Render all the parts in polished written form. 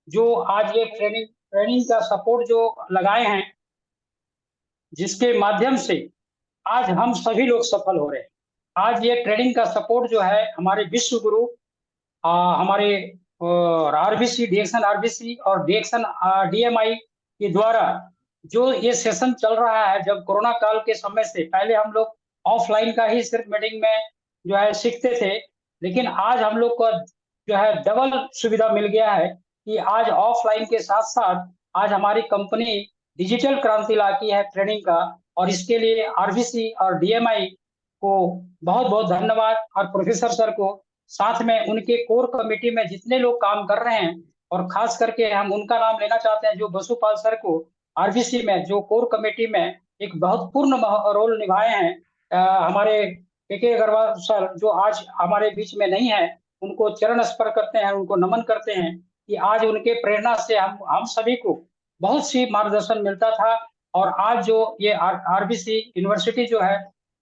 जो आज ये ट्रेनिंग ट्रेनिंग का सपोर्ट जो लगाए हैं, जिसके माध्यम से आज हम सभी लोग सफल हो रहे हैं। आज ये ट्रेनिंग का सपोर्ट जो है हमारे विश्व गुरु हमारे आरबीसी, डीएक्शन आरबीसी और डीएक्शन डीएमआई के द्वारा जो ये सेशन चल रहा है, जब कोरोना काल के समय से पहले हम लोग ऑफलाइन का ही सिर्फ मीटिंग में जो है सीखते थे, लेकिन आज हम लोग को जो है डबल सुविधा मिल गया है कि आज ऑफलाइन के साथ साथ आज हमारी कंपनी डिजिटल क्रांति लाती है ट्रेनिंग का। और इसके लिए आरबीसी और डीएमआई को बहुत बहुत धन्यवाद, और प्रोफेसर सर को, साथ में उनके कोर कमेटी में जितने लोग काम कर रहे हैं, और खास करके हम उनका नाम लेना चाहते हैं, जो बसुपाल सर को आरबीसी में जो कोर कमेटी में एक बहुत पूर्ण रोल निभाए हैं। हमारे के अग्रवाल सर जो आज हमारे बीच में नहीं है, उनको चरण स्पर्श करते हैं, उनको नमन करते हैं कि आज उनके प्रेरणा से हम सभी को बहुत सी मार्गदर्शन मिलता था। और आज जो ये आरबीसी यूनिवर्सिटी जो है,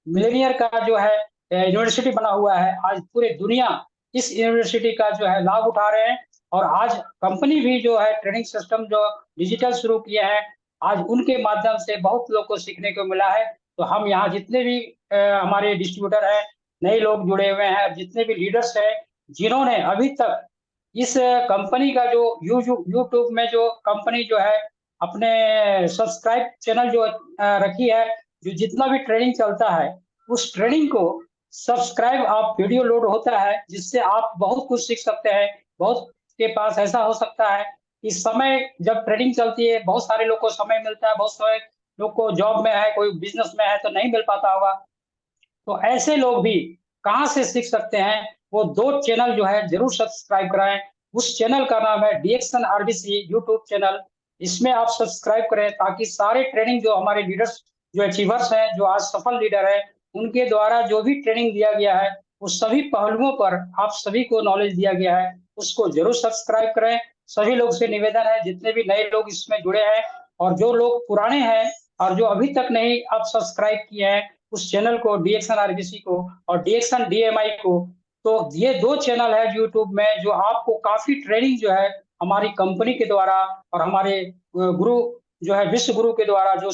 मिलेनियर का जो है यूनिवर्सिटी बना हुआ है, आज पूरे दुनिया इस यूनिवर्सिटी का जो है लाभ उठा रहे हैं। और आज कंपनी भी जो है ट्रेनिंग सिस्टम जो डिजिटल शुरू किए हैं, आज उनके माध्यम से बहुत लोग को सीखने को मिला है। तो हम यहाँ जितने भी हमारे डिस्ट्रीब्यूटर हैं, नए लोग जुड़े हुए हैं, जितने भी लीडर्स हैं, जिन्होंने अभी तक इस कंपनी का जो यूट्यूब में जो कंपनी जो है अपने सब्सक्राइब चैनल जो रखी है, जो जितना भी ट्रेनिंग चलता है उस ट्रेनिंग को सब्सक्राइब आप वीडियो लोड होता है, जिससे आप बहुत कुछ सीख सकते हैं। बहुत के पास ऐसा हो सकता है कि समय जब ट्रेनिंग चलती है, बहुत सारे लोग को समय मिलता है, बहुत सारे लोग को जॉब में है, कोई बिजनेस में है तो नहीं मिल पाता होगा। तो ऐसे लोग भी कहाँ से सीख सकते हैं? वो दो चैनल जो है जरूर सब्सक्राइब कराएं। उस चैनल का नाम है डीएक्शन आरबीसी यूट्यूब चैनल। इसमें आप सब्सक्राइब करें ताकि सारे ट्रेनिंग जो हमारे लीडर्स, जो अचीवर्स हैं, जो आज सफल लीडर है, उनके द्वारा जो भी ट्रेनिंग दिया गया है, उस सभी पहलुओं पर आप सभी को नॉलेज दिया गया है, उसको जरूर सब्सक्राइब करें। सभी लोग से निवेदन है, जितने भी नए लोग इसमें जुड़े हैं और जो लोग पुराने हैं और जो अभी तक नहीं आप सब्सक्राइब किए हैं उस चैनल को, डीएक्शन आरबीसी को और डीएक्शन डीएमआई को, तो ये दो चैनल है यूट्यूब में जो आपको काफी ट्रेनिंग जो है हमारी कंपनी के द्वारा और हमारे गुरु जो है विश्व गुरु के द्वारा जो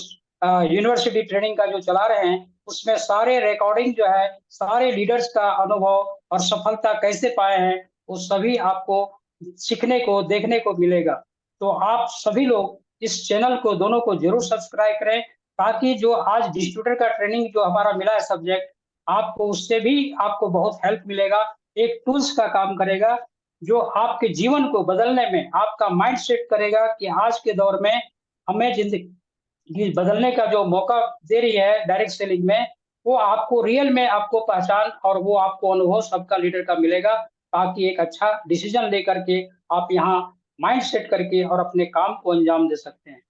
यूनिवर्सिटी ट्रेनिंग का जो चला रहे हैं, उसमें सारे रिकॉर्डिंग जो है सारे लीडर्स का अनुभव और सफलता कैसे पाए हैं, वो सभी आपको सीखने को देखने को मिलेगा। तो आप सभी लोग इस चैनल को दोनों को जरूर सब्सक्राइब करें, ताकि जो आज डिस्ट्रीब्यूटर का ट्रेनिंग जो हमारा मिला है सब्जेक्ट, आपको उससे भी आपको बहुत हेल्प मिलेगा। एक टूल्स का काम करेगा जो आपके जीवन को बदलने में आपका माइंड सेट करेगा कि आज के दौर में हमें जिंदगी बदलने का जो मौका दे रही है डायरेक्ट सेलिंग में, वो आपको रियल में आपको पहचान और वो आपको अनुभव सबका लीडर का मिलेगा, ताकि एक अच्छा डिसीजन लेकर के आप यहाँ माइंड सेट करके और अपने काम को अंजाम दे सकते हैं।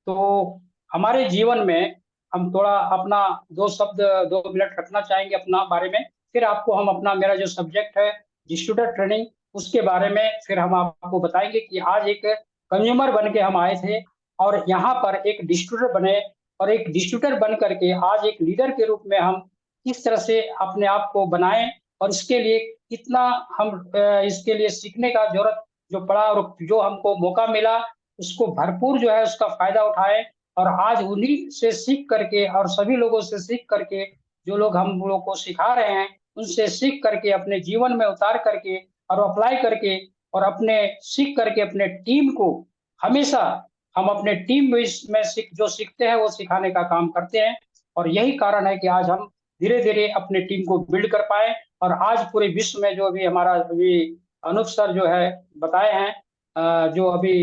तो हमारे जीवन में हम थोड़ा अपना दो शब्द 2 मिनट रखना चाहेंगे अपना बारे में, फिर आपको हम अपना मेरा जो सब्जेक्ट है डिस्ट्रीब्यूटर ट्रेनिंग, उसके बारे में फिर हम आपको बताएंगे कि आज एक कंज्यूमर बन के हम आए थे और यहाँ पर एक डिस्ट्रीब्यूटर बने, और एक डिस्ट्रीब्यूटर बन करके आज एक लीडर के रूप में हम किस तरह से अपने आप को बनाएं, और इसके लिए कितना हम इसके लिए सीखने का जरूरत जो पड़ा और जो हमको मौका मिला, उसको भरपूर जो है उसका फायदा उठाएं। और आज उन्हीं से सीख करके और सभी लोगों से सीख करके, जो लोग हम लोग को सिखा रहे हैं, उनसे सीख करके अपने जीवन में उतार करके और अप्लाई करके और अपने सीख करके अपने टीम को हमेशा हम अपने टीम में इसमें जो सीखते हैं वो सिखाने का काम करते हैं। और यही कारण है कि आज हम धीरे धीरे अपने टीम को बिल्ड कर पाए, और आज पूरे विश्व में जो भी हमारा अभी अनूप सर जो है बताए हैं, जो अभी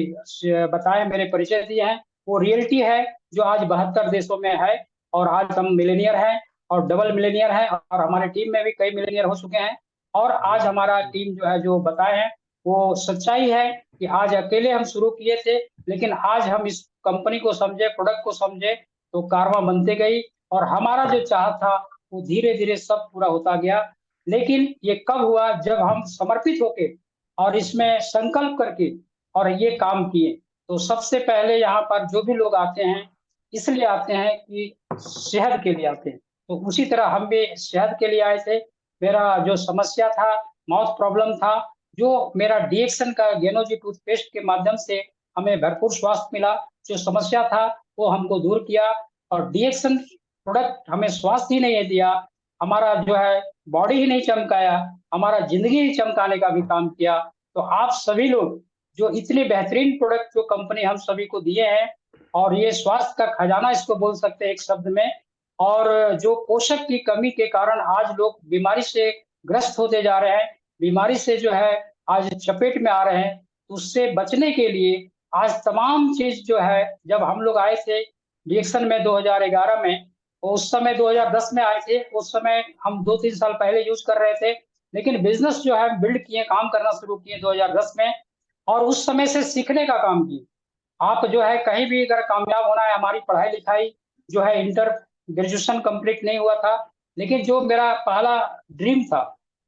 बताए मेरे परिचय दिए हैं, वो रियलिटी है जो आज 72 देशों में है। और आज हम मिलेनियर हैं और डबल मिलेनियर हैं, और हमारे टीम में भी कई मिलेनियर हो चुके हैं। और आज हमारा टीम जो है जो बताए हैं वो सच्चाई है कि आज अकेले हम शुरू किए थे, लेकिन आज हम इस कंपनी को समझे, प्रोडक्ट को समझे, तो कारवां बनते गई। और हमारा जो चाह था वो धीरे धीरे सब पूरा होता गया। लेकिन ये कब हुआ? जब हम समर्पित होके और इसमें संकल्प करके और ये काम किए। तो सबसे पहले यहाँ पर जो भी लोग आते हैं, इसलिए आते हैं कि सेहत के लिए आते हैं। तो उसी तरह हम भी सेहत के लिए आए थे। मेरा जो समस्या था, माउथ प्रॉब्लम था, जो मेरा डीएक्सन का गेनोजी टूथपेस्ट के माध्यम से हमें भरपूर स्वास्थ्य मिला, जो समस्या था वो हमको दूर किया। और डीएक्सन प्रोडक्ट हमें स्वास्थ्य ही नहीं दिया, हमारा जो है बॉडी ही नहीं चमकाया, हमारा ज़िंदगी ही चमकाने का भी काम किया। तो आप सभी लोग जो इतने बेहतरीन प्रोडक्ट जो कंपनी हम सभी को दिए हैं, और ये स्वास्थ्य का खजाना इसको बोल सकते हैं एक शब्द में। और जो पोषक की कमी के कारण आज लोग बीमारी से ग्रस्त होते जा रहे हैं, बीमारी से जो है आज चपेट में आ रहे हैं। तो उससे बचने के लिए आज तमाम चीज़ जो है, जब हम लोग आए थे रिएक्शन में 2011 में, तो उस समय 2010 में आए थे, उस समय हम 2-3 साल पहले यूज़ कर रहे थे। लेकिन बिज़नेस जो है बिल्ड किए, काम करना शुरू किए 2010 में, और उस समय से सीखने का काम किए। आप जो है कहीं भी अगर कामयाब होना है, हमारी पढ़ाई-लिखाई जो है इंटर ग्रेजुएशन कंप्लीट नहीं हुआ था, लेकिन जो मेरा पहला ड्रीम था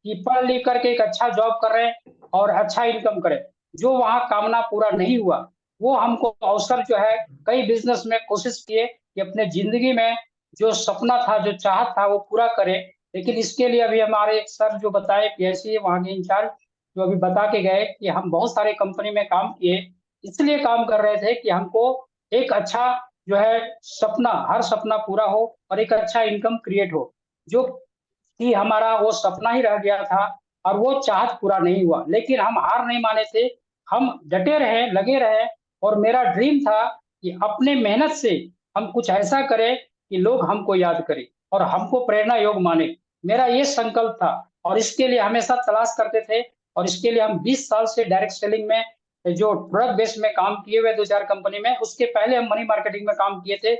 कि पढ़ लिख करके एक अच्छा जॉब करें और अच्छा इनकम करें, जो वहाँ कामना पूरा नहीं हुआ, वो हमको अवसर जो है कई बिज़नेस में कोशिश किए कि अपने ज़िंदगी में जो सपना था, जो चाहत था वो पूरा करें। लेकिन इसके लिए अभी हमारे सर जो बताए पीएससी वहाँ के इंचार्ज, जो अभी बता के गए कि हम बहुत सारे कंपनी में काम किए, इसलिए काम कर रहे थे कि हमको एक अच्छा जो है सपना, हर सपना पूरा हो और एक अच्छा इनकम क्रिएट हो, जो कि हमारा वो सपना ही रह गया था और वो चाहत पूरा नहीं हुआ। लेकिन हम हार नहीं माने थे, हम डटे रहे, लगे रहे, और मेरा ड्रीम था कि अपने मेहनत से हम कुछ ऐसा करें कि लोग हमको याद करें और हमको प्रेरणा योग माने। मेरा ये संकल्प था और इसके लिए हमेशा तलाश करते थे, और इसके लिए हम 20 साल से डायरेक्ट सेलिंग में जो प्रोडक्ट बेस में काम किए हुए 2-4 कंपनी में, उसके पहले हम मनी मार्केटिंग में काम किए थे।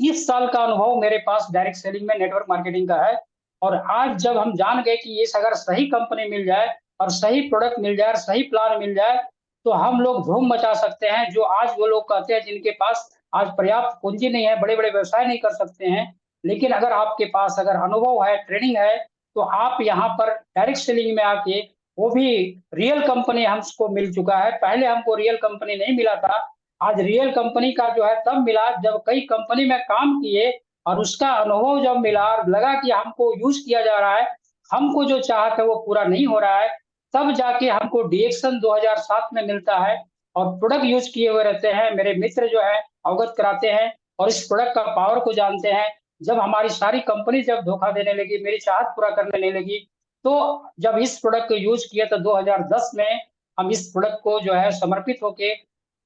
30 साल का अनुभव मेरे पास डायरेक्ट सेलिंग में, नेटवर्क मार्केटिंग का है। और आज जब हम जान गए कि ये अगर सही कंपनी मिल जाए और सही प्रोडक्ट मिल जाए और सही प्लान मिल जाए, तो हम लोग धूम मचा सकते हैं। जो आज वो लोग कहते हैं जिनके पास आज पर्याप्त पूंजी नहीं है, बड़े-बड़े व्यवसाय नहीं कर सकते हैं, लेकिन अगर आपके पास अगर अनुभव है, ट्रेनिंग है, तो आप यहाँ पर डायरेक्ट सेलिंग में आके, वो भी रियल कंपनी हमको मिल चुका है। पहले हमको रियल कंपनी नहीं मिला था, आज रियल कंपनी का जो है तब मिला जब कई कंपनी में काम किए और उसका अनुभव जब मिला और लगा कि हमको यूज़ किया जा रहा है, हमको जो चाहत है वो पूरा नहीं हो रहा है, तब जाके हमको डीएक्सन 2007 में मिलता है और प्रोडक्ट यूज़ किए हुए रहते हैं। मेरे मित्र जो है अवगत कराते हैं और इस प्रोडक्ट का पावर को जानते हैं। जब हमारी सारी कंपनी जब धोखा देने लगी, मेरी चाहत पूरा करने नहीं लगी, तो जब इस प्रोडक्ट को यूज़ किया तो 2010 में हम इस प्रोडक्ट को जो है समर्पित होके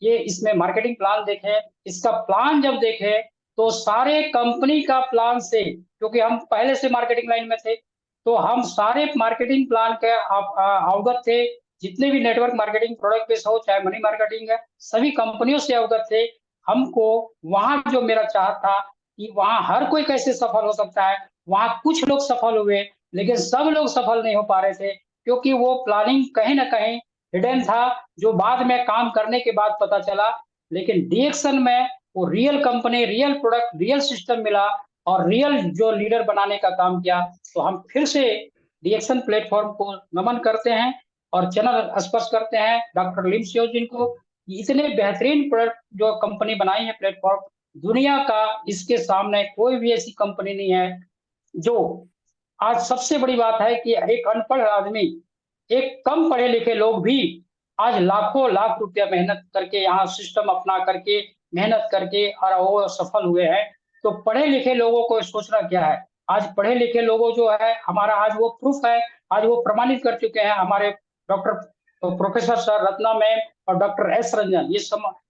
ये इसमें मार्केटिंग प्लान देखें। इसका प्लान जब देखें, तो सारे कंपनी का प्लान से, क्योंकि हम पहले से मार्केटिंग लाइन में थे, तो हम सारे मार्केटिंग प्लान के अवगत थे। जितने भी नेटवर्क मार्केटिंग प्रोडक्ट बेस हो, चाहे मनी मार्केटिंग है, सभी कंपनियों से अवगत थे। हमको वहाँ जो मेरा चाहत था कि वहाँ हर कोई कैसे सफल हो सकता है, वहाँ कुछ लोग सफल हुए, लेकिन सब लोग सफल नहीं हो पा रहे थे, क्योंकि वो प्लानिंग कहीं न कहीं हिडन था, जो बाद में काम करने के बाद पता चला। लेकिन डीएक्सन में वो real company, real product, real system मिला और रियल जो लीडर बनाने का काम किया। तो हम फिर से डीएक्सन प्लेटफ़ॉर्म को नमन करते हैं और चरण स्पर्श करते हैं डॉक्टर लिम सियो जिनको, कि इतने बेहतरीन प्रोडक्ट जो कंपनी बनाई है प्लेटफ़ॉर्म, दुनिया का इसके सामने कोई भी ऐसी कंपनी नहीं है, जो आज सबसे बड़ी बात है कि एक अनपढ़ आदमी, एक कम पढ़े लिखे लोग भी आज लाखों लाख रुपया मेहनत करके यहाँ सिस्टम अपना करके, मेहनत करके और वो सफल हुए हैं। तो पढ़े लिखे लोगों को सोचना क्या है? आज पढ़े लिखे लोगों जो है हमारा आज वो प्रूफ है, आज वो प्रमाणित कर चुके हैं हमारे doctor professor sir Ratna ma'am और डॉक्टर एस रंजन,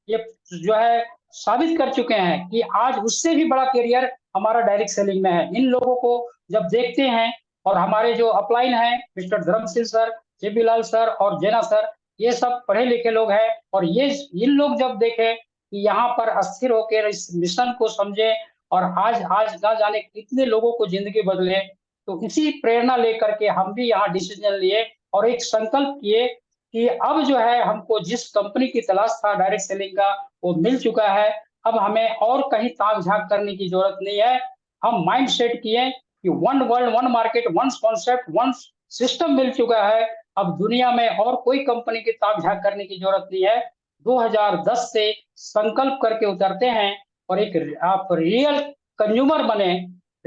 ये जो है साबित कर चुके हैं कि आज उससे भी बड़ा करियर हमारा डायरेक्ट सेलिंग में है। इन लोगों को जब देखते हैं, और हमारे जो अपलाइन हैं मिस्टर धर्मशील सर, जेपी लाल सर और जेना सर, ये सब पढ़े लिखे लोग हैं, और ये इन लोग जब देखें कि यहाँ पर अस्थिर होकर इस मिशन को समझे और आज आज ना जाने कितने लोगों को जिंदगी बदले, तो इसी प्रेरणा लेकर के हम भी यहाँ डिसीजन लिए और एक संकल्प किए कि अब जो है हमको जिस कंपनी की तलाश था डायरेक्ट सेलिंग का, वो मिल चुका है। अब हमें और कहीं ताक झांक करने की जरूरत नहीं है। हम माइंड सेट किए कि one world, one market, one concept, one system मिल चुका है। अब दुनिया में और कोई कंपनी की ताक झांक करने की जरूरत नहीं है। 2010 से संकल्प करके उतरते हैं और एक आप रियल कंज्यूमर बने,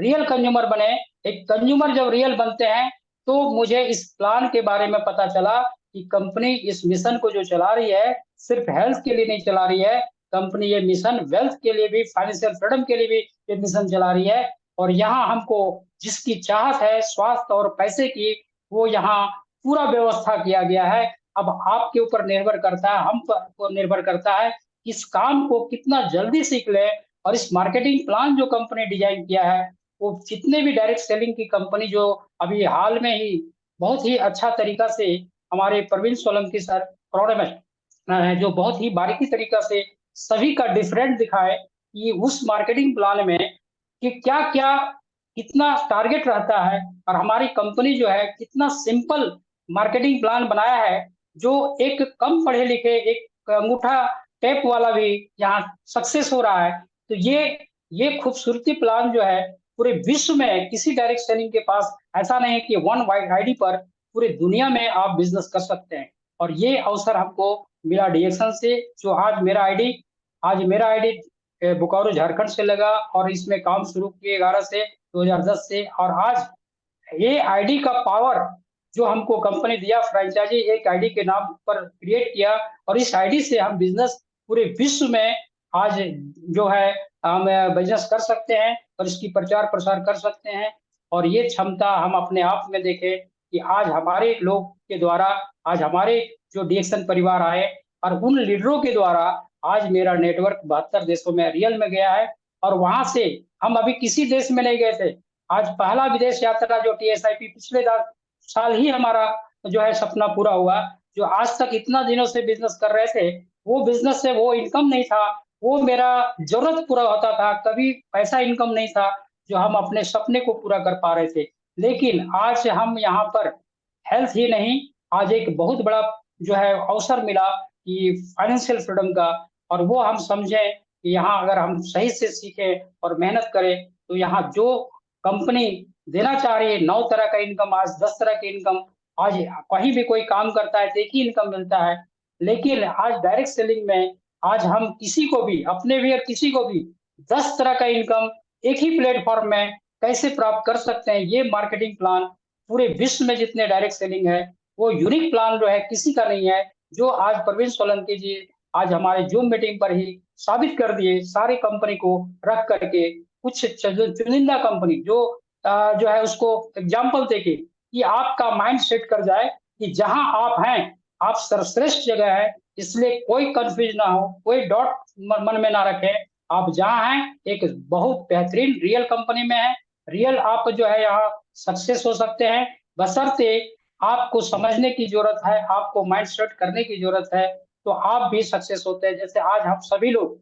रियल कंज्यूमर बने। एक कंज्यूमर जब रियल बनते हैं, तो मुझे इस प्लान के बारे में पता चला कि कंपनी इस मिशन को जो चला रही है, सिर्फ हेल्थ के लिए नहीं चला रही है, कंपनी ये मिशन वेल्थ के लिए भी, फाइनेंशियल फ्रीडम के लिए भी ये मिशन चला रही है। और यहाँ हमको जिसकी चाहत है स्वास्थ्य और पैसे की, वो यहाँ पूरा व्यवस्था किया गया है। अब आपके ऊपर निर्भर करता है, हम पर को निर्भर करता है, इस काम को कितना जल्दी सीख लें। और इस मार्केटिंग प्लान जो कंपनी डिजाइन किया है, वो जितने भी डायरेक्ट सेलिंग की कंपनी जो अभी हाल में ही बहुत ही अच्छा तरीका से हमारे प्रवीण सोलंकी सर प्रोडक्ट है, जो बहुत ही बारीकी तरीका से सभी का डिफरेंट दिखाए कि उस मार्केटिंग प्लान में कि क्या-क्या कितना टारगेट रहता है, और हमारी कंपनी जो है कितना सिंपल मार्केटिंग प्लान बनाया है, जो एक कम पढ़े लिखे एक अंगूठा टेप वाला भी यहाँ सक्सेस हो रहा है। तो ये खूबसूरती प्लान जो है पूरे विश्व में किसी डायरेक्ट सेलिंग के पास ऐसा नहीं है कि वन वाइड आईडी पर पूरी दुनिया में आप बिजनेस कर सकते हैं। और ये अवसर हमको मिला डीएक्सन से, जो आज मेरा आईडी बोकारो झारखंड से लगा, और इसमें काम शुरू किए 11 से 2010 से। और आज ये आईडी का पावर जो हमको कंपनी दिया, फ्रेंचाइजी एक आईडी के नाम पर क्रिएट किया, और इस आईडी से हम बिजनेस पूरे विश्व में आज जो है हम बिजनेस कर सकते हैं और इसकी प्रचार प्रसार कर सकते हैं। और ये क्षमता हम अपने आप में देखें कि आज हमारे लोग के द्वारा, आज हमारे जो डीएक्सन परिवार आए, और उन लीडरों के द्वारा आज मेरा नेटवर्क 72 देशों में रियल में गया है। और वहां से हम अभी किसी देश में नहीं गए थे। आज पहला विदेश यात्रा जो टीएसआईपी पिछले साल ही हमारा जो है सपना पूरा हुआ। जो आज तक इतना दिनों से बिजनेस कर रहे थे, वो बिजनेस से वो इनकम नहीं था, वो मेरा जरूरत पूरा होता था, कभी पैसा इनकम नहीं था जो हम अपने सपने को पूरा कर पा रहे थे। लेकिन आज हम यहाँ पर हेल्थ ही नहीं, आज एक बहुत बड़ा जो है अवसर मिला कि फाइनेंशियल फ्रीडम का, और वो हम समझें कि यहाँ अगर हम सही से सीखें और मेहनत करें, तो यहाँ जो कंपनी देना चाह रही है 9 तरह का इनकम, आज 10 तरह की इनकम, आज कहीं भी कोई काम करता है तो एक ही इनकम मिलता है। लेकिन आज डायरेक्ट सेलिंग में आज हम किसी को भी, अपने भी और किसी को भी 10 तरह का इनकम एक ही प्लेटफॉर्म में कैसे प्राप्त कर सकते हैं, ये मार्केटिंग प्लान पूरे विश्व में जितने डायरेक्ट सेलिंग है, वो यूनिक प्लान जो है किसी का नहीं है, जो आज प्रवीण सोलंकी जी आज हमारे जूम मीटिंग पर ही साबित कर दिए, सारी कंपनी को रख करके। कुछ चुनिंदा कंपनी जो है उसको एग्जाम्पल देके कि आपका माइंड सेट कर जाए कि जहां आप हैं, आप सर्वश्रेष्ठ जगह है, इसलिए कोई कंफ्यूज ना हो, कोई डॉट मन में ना रखें। आप जहाँ हैं एक बहुत बेहतरीन रियल कंपनी में है, रियल आप जो है यहाँ सक्सेस हो सकते हैं, बशर्ते आपको समझने की जरूरत है, आपको माइंड सेट करने की जरूरत है, तो आप भी सक्सेस होते हैं। जैसे आज हम सभी लोग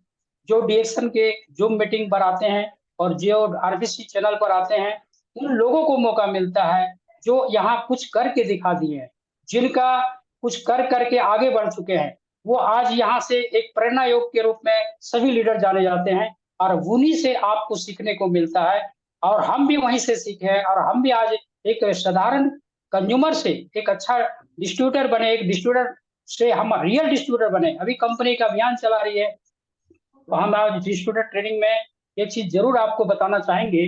जो डीएक्सन के जूम मीटिंग पर आते हैं और जो आरबीसी चैनल पर आते हैं, उन लोगों को मौका मिलता है जो यहाँ कुछ करके दिखा दिए हैं, जिनका कुछ कर करके आगे बढ़ चुके हैं। वो आज यहाँ से एक प्रेरणा योग के रूप में सभी लीडर जाने जाते हैं, और उन्हीं से आपको सीखने को मिलता है। और हम भी वहीं से सीखे हैं, और हम भी आज एक साधारण कंज्यूमर से एक अच्छा डिस्ट्रीब्यूटर बने, एक डिस्ट्रीब्यूटर से हम रियल डिस्ट्रीब्यूटर बने। अभी कंपनी का अभियान चला रही है, तो हम आज डिस्ट्रीब्यूटर ट्रेनिंग में ये चीज जरूर आपको बताना चाहेंगे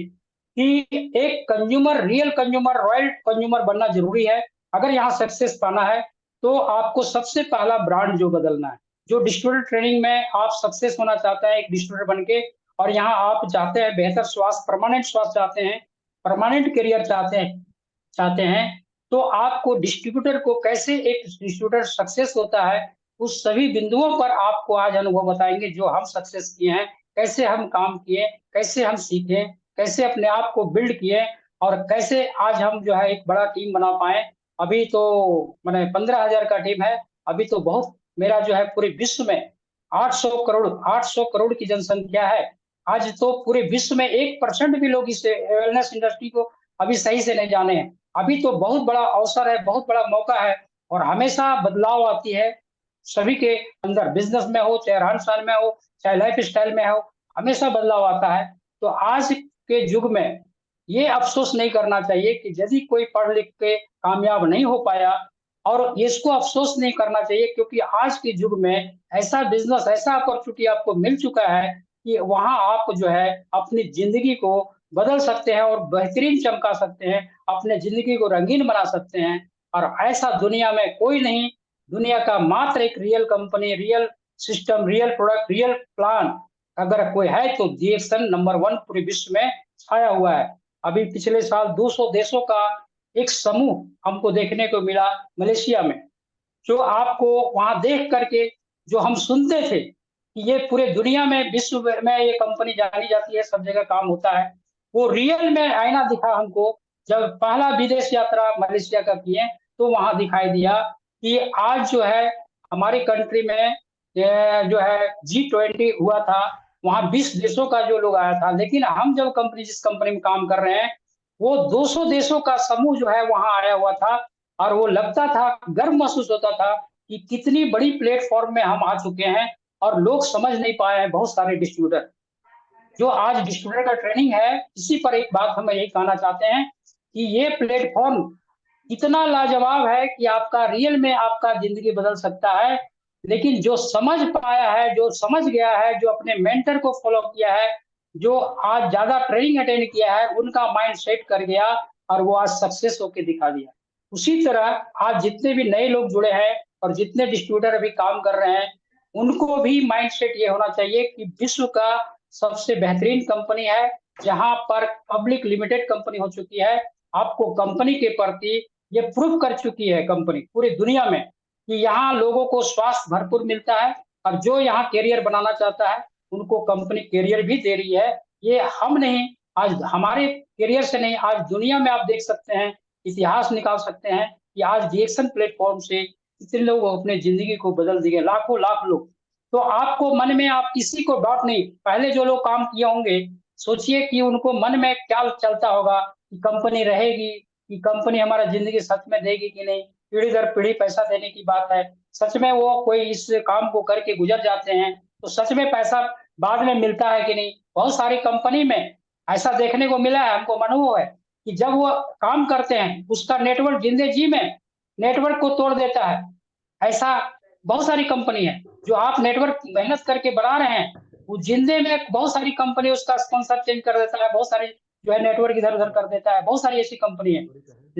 कि एक consumer, real consumer, royal consumer बनना जरूरी है। अगर यहाँ सक्सेस पाना है, तो आपको सबसे पहला ब्रांड जो बदलना है। जो डिस्ट्रीब्यूटर ट्रेनिंग में आप सक्सेस होना चाहते हैं एक डिस्ट्रीब्यूटर बन के, और यहाँ आप चाहते हैं बेहतर स्वास्थ्य, परमानेंट स्वास्थ्य चाहते हैं, परमानेंट करियर चाहते हैं, तो आपको डिस्ट्रीब्यूटर को कैसे एक डिस्ट्रीब्यूटर सक्सेस होता है, उस सभी बिंदुओं पर आपको आज अनुभव बताएंगे जो हम सक्सेस किए हैं, कैसे हम काम किए, कैसे हम सीखे, कैसे अपने आप को बिल्ड किए, और कैसे आज हम जो है एक बड़ा टीम बना पाए। अभी तो मैंने 15,000 का टीम है। अभी तो बहुत मेरा जो है पूरे विश्व में 800 करोड़ की जनसंख्या है। आज तो पूरे विश्व में 1% भी लोग इस वेलनेस इंडस्ट्री को अभी सही से नहीं जाने हैं। अभी तो बहुत बड़ा अवसर है, बहुत बड़ा मौका है, और हमेशा बदलाव आती है सभी के अंदर, बिजनेस में हो, चाहे रहन-सहन में हो, चाहे लाइफ़स्टाइल में हो, हमेशा बदलाव आता है। तो आज के युग में ये अफ़सोस नहीं करना चाहिए कि यदि कोई पढ़ लिख के कामयाब नहीं हो पाया, और इसको अफ़सोस नहीं करना चाहिए, क्योंकि आज के युग में ऐसा बिज़नेस, ऐसा अपॉर्च्युनिटी आपको मिल चुका है कि वहाँ आप जो है अपनी ज़िंदगी को बदल सकते हैं और बेहतरीन चमका सकते हैं, अपने ज़िंदगी को रंगीन बना सकते हैं। और ऐसा दुनिया में कोई नहीं, दुनिया का मात्र एक real company, real system, real product, real plan अगर कोई है तो डीएक्सन नंबर 1 पूरे विश्व में छाया हुआ है। अभी पिछले साल 200 देशों का एक समूह हमको देखने को मिला मलेशिया में, जो आपको वहां देख करके जो हम सुनते थे कि ये पूरे दुनिया में विश्व में ये कंपनी जानी जाती है, सब जगह काम होता है, वो रियल में आईना दिखा हमको। जब पहला विदेश यात्रा मलेशिया का किए तो वहां दिखाई दिया कि आज जो है हमारी कंट्री में जो है G20 हुआ था, वहां 20 देशों का जो लोग आया था, लेकिन हम जब कंपनी जिस कंपनी में काम कर रहे हैं वो 200 देशों का समूह जो है वहां आया हुआ था। और वो लगता था, गर्व महसूस होता था कि कितनी बड़ी प्लेटफॉर्म में हम आ चुके हैं और लोग समझ नहीं पाए हैं, बहुत सारे डिस्ट्रीब्यूटर जो आज डिस्ट्रीब्यूटर का ट्रेनिंग है। इसी पर एक बात हम यही कहना चाहते हैं कि ये प्लेटफॉर्म इतना लाजवाब है कि आपका रियल में आपका जिंदगी बदल सकता है। लेकिन जो समझ पाया है, जो समझ गया है, जो अपने मेंटर को फॉलो किया है, जो आज ज्यादा ट्रेनिंग अटेंड किया है, उनका माइंड सेट कर गया और वो आज सक्सेस होके दिखा दिया। उसी तरह आज जितने भी नए लोग जुड़े हैं और जितने डिस्ट्रीब्यूटर अभी काम कर रहे हैं, उनको भी माइंड सेट ये होना चाहिए कि विश्व का सबसे बेहतरीन कंपनी है, जहां पर पब्लिक लिमिटेड कंपनी हो चुकी है। आपको कंपनी के प्रति ये प्रूव कर चुकी है कंपनी पूरी दुनिया में कि यहाँ लोगों को स्वास्थ्य भरपूर मिलता है, और जो यहाँ कैरियर बनाना चाहता है उनको कंपनी कैरियर भी दे रही है। ये हम नहीं, आज हमारे कैरियर से नहीं, आज दुनिया में आप देख सकते हैं, इतिहास निकाल सकते हैं कि आज डीएक्सन प्लेटफॉर्म से कितने लोग अपने जिंदगी को बदल दिए, लाखों लाख लोग। तो आपको मन में आप किसी को डाउट नहीं, पहले जो लोग काम किए होंगे सोचिए कि उनको मन में क्या चलता होगा कि कंपनी रहेगी, कि कंपनी हमारा जिंदगी सच में देगी कि नहीं, पीढ़ी दर पीढ़ी पैसा देने की बात है। सच में वो कोई इस काम को करके गुजर जाते हैं तो सच में पैसा बाद में मिलता है कि नहीं। बहुत सारी कंपनी में ऐसा देखने को मिला है, हमको अनुभव है कि जब वो काम करते हैं उसका नेटवर्क जिंदगी जी में नेटवर्क को तोड़ देता है। ऐसा बहुत सारी कंपनी है जो आप नेटवर्क मेहनत करके बना रहे हैं, वो जिंदे में बहुत सारी कंपनी उसका स्पॉन्सर चेंज कर देता है, बहुत सारी जो है नेटवर्क इधर उधर कर देता है, बहुत सारी ऐसी कंपनी है।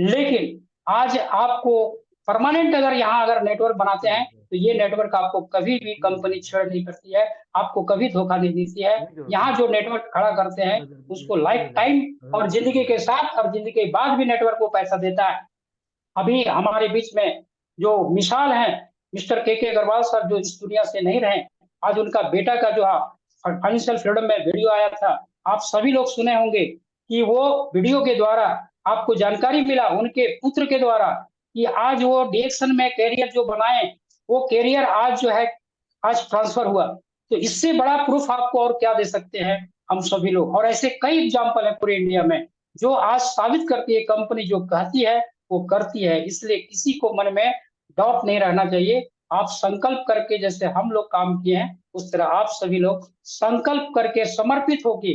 लेकिन आज आपको परमानेंट अगर यहाँ अगर नेटवर्क बनाते हैं तो ये नेटवर्क आपको कभी भी कंपनी छेड़ नहीं करती है, आपको कभी धोखा नहीं देती है। यहाँ जो नेटवर्क खड़ा करते हैं उसको लाइफ टाइम और जिंदगी के साथ और जिंदगी के बाद भी नेटवर्क को पैसा देता है। अभी हमारे बीच में जो मिसाल है मिस्टर के अग्रवाल सर, जो इस दुनिया से नहीं रहे, आज उनका बेटा का जो फाइनेंशियल फ्रीडम में वीडियो आया था, आप सभी लोग सुने होंगे कि वो वीडियो के द्वारा आपको जानकारी मिला उनके पुत्र के द्वारा कि आज वो डीएक्सन में कैरियर जो बनाए, वो कैरियर आज जो है आज ट्रांसफर हुआ। तो इससे बड़ा प्रूफ आपको और क्या दे सकते हैं हम सभी लोग। और ऐसे कई एग्जाम्पल है पूरे इंडिया में जो आज साबित करती है कंपनी जो कहती है वो करती है। इसलिए किसी को मन में डाउट नहीं रहना चाहिए। आप संकल्प करके जैसे हम लोग काम किए हैं उस तरह आप सभी लोग संकल्प करके समर्पित होके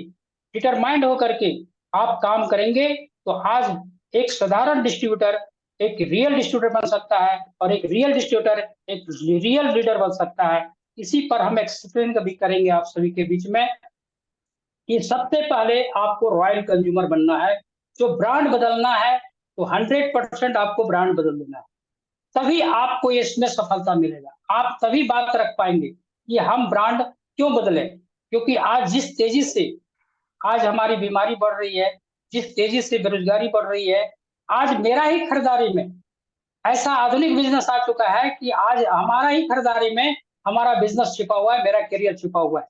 डिटरमाइंड होकर के आप काम करेंगे तो आज एक साधारण डिस्ट्रीब्यूटर एक रियल डिस्ट्रीब्यूटर बन सकता है, और एक रियल डिस्ट्रीब्यूटर एक रियल लीडर बन सकता है। इसी पर हम एक्सप्लेन कभी करेंगे आप सभी के बीच में कि सबसे पहले आपको रॉयल कंज्यूमर बनना है। जो ब्रांड बदलना है तो 100% आपको ब्रांड बदल देना है, तभी आपको इसमें सफलता मिलेगा। आप तभी बात रख पाएंगे कि हम ब्रांड क्यों बदले। क्योंकि आज जिस तेजी से आज हमारी बीमारी बढ़ रही है, जिस तेजी से बेरोजगारी बढ़ रही है, आज मेरा ही खरीदारी में ऐसा आधुनिक बिजनेस आ चुका है कि आज हमारा ही खरीदारी में हमारा बिजनेस छिपा हुआ है, मेरा करियर छिपा हुआ है।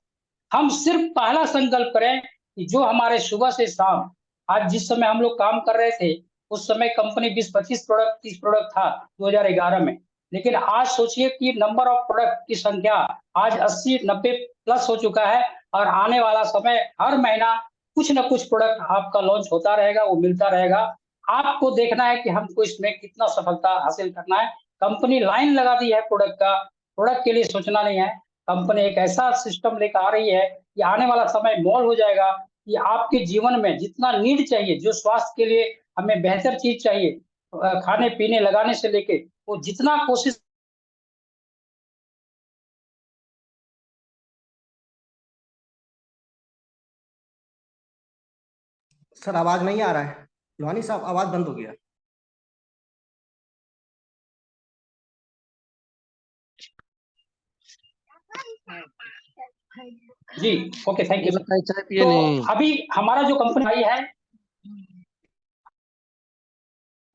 हम सिर्फ पहला संकल्प करें कि जो हमारे सुबह से शाम आज जिस समय हम लोग काम कर रहे थे उस समय कंपनी 20-25 प्रोडक्ट 30 प्रोडक्ट था 2011 में। लेकिन आज सोचिए कि नंबर ऑफ प्रोडक्ट की संख्या आज 80-90 प्लस हो चुका है, और आने वाला समय हर महीना कुछ ना कुछ प्रोडक्ट आपका लॉन्च होता रहेगा, वो मिलता रहेगा। आपको देखना है कि हमको इसमें कितना सफलता हासिल करना है। कंपनी लाइन लगा दी है प्रोडक्ट का, प्रोडक्ट के लिए सोचना नहीं है। कंपनी एक ऐसा सिस्टम लेकर आ रही है कि आने वाला समय मॉल हो जाएगा कि आपके जीवन में जितना नीड चाहिए, जो स्वास्थ्य के लिए हमें बेहतर चीज चाहिए, खाने पीने लगाने से लेके वो जितना कोशिश। सर आवाज नहीं आ रहा है। लोहानी साहब आवाज बंद हो गया। जी, ओके, थैंक यू ये सर। बताइए चाय पिए तो नहीं? अभी हमारा जो कंपनी आई है,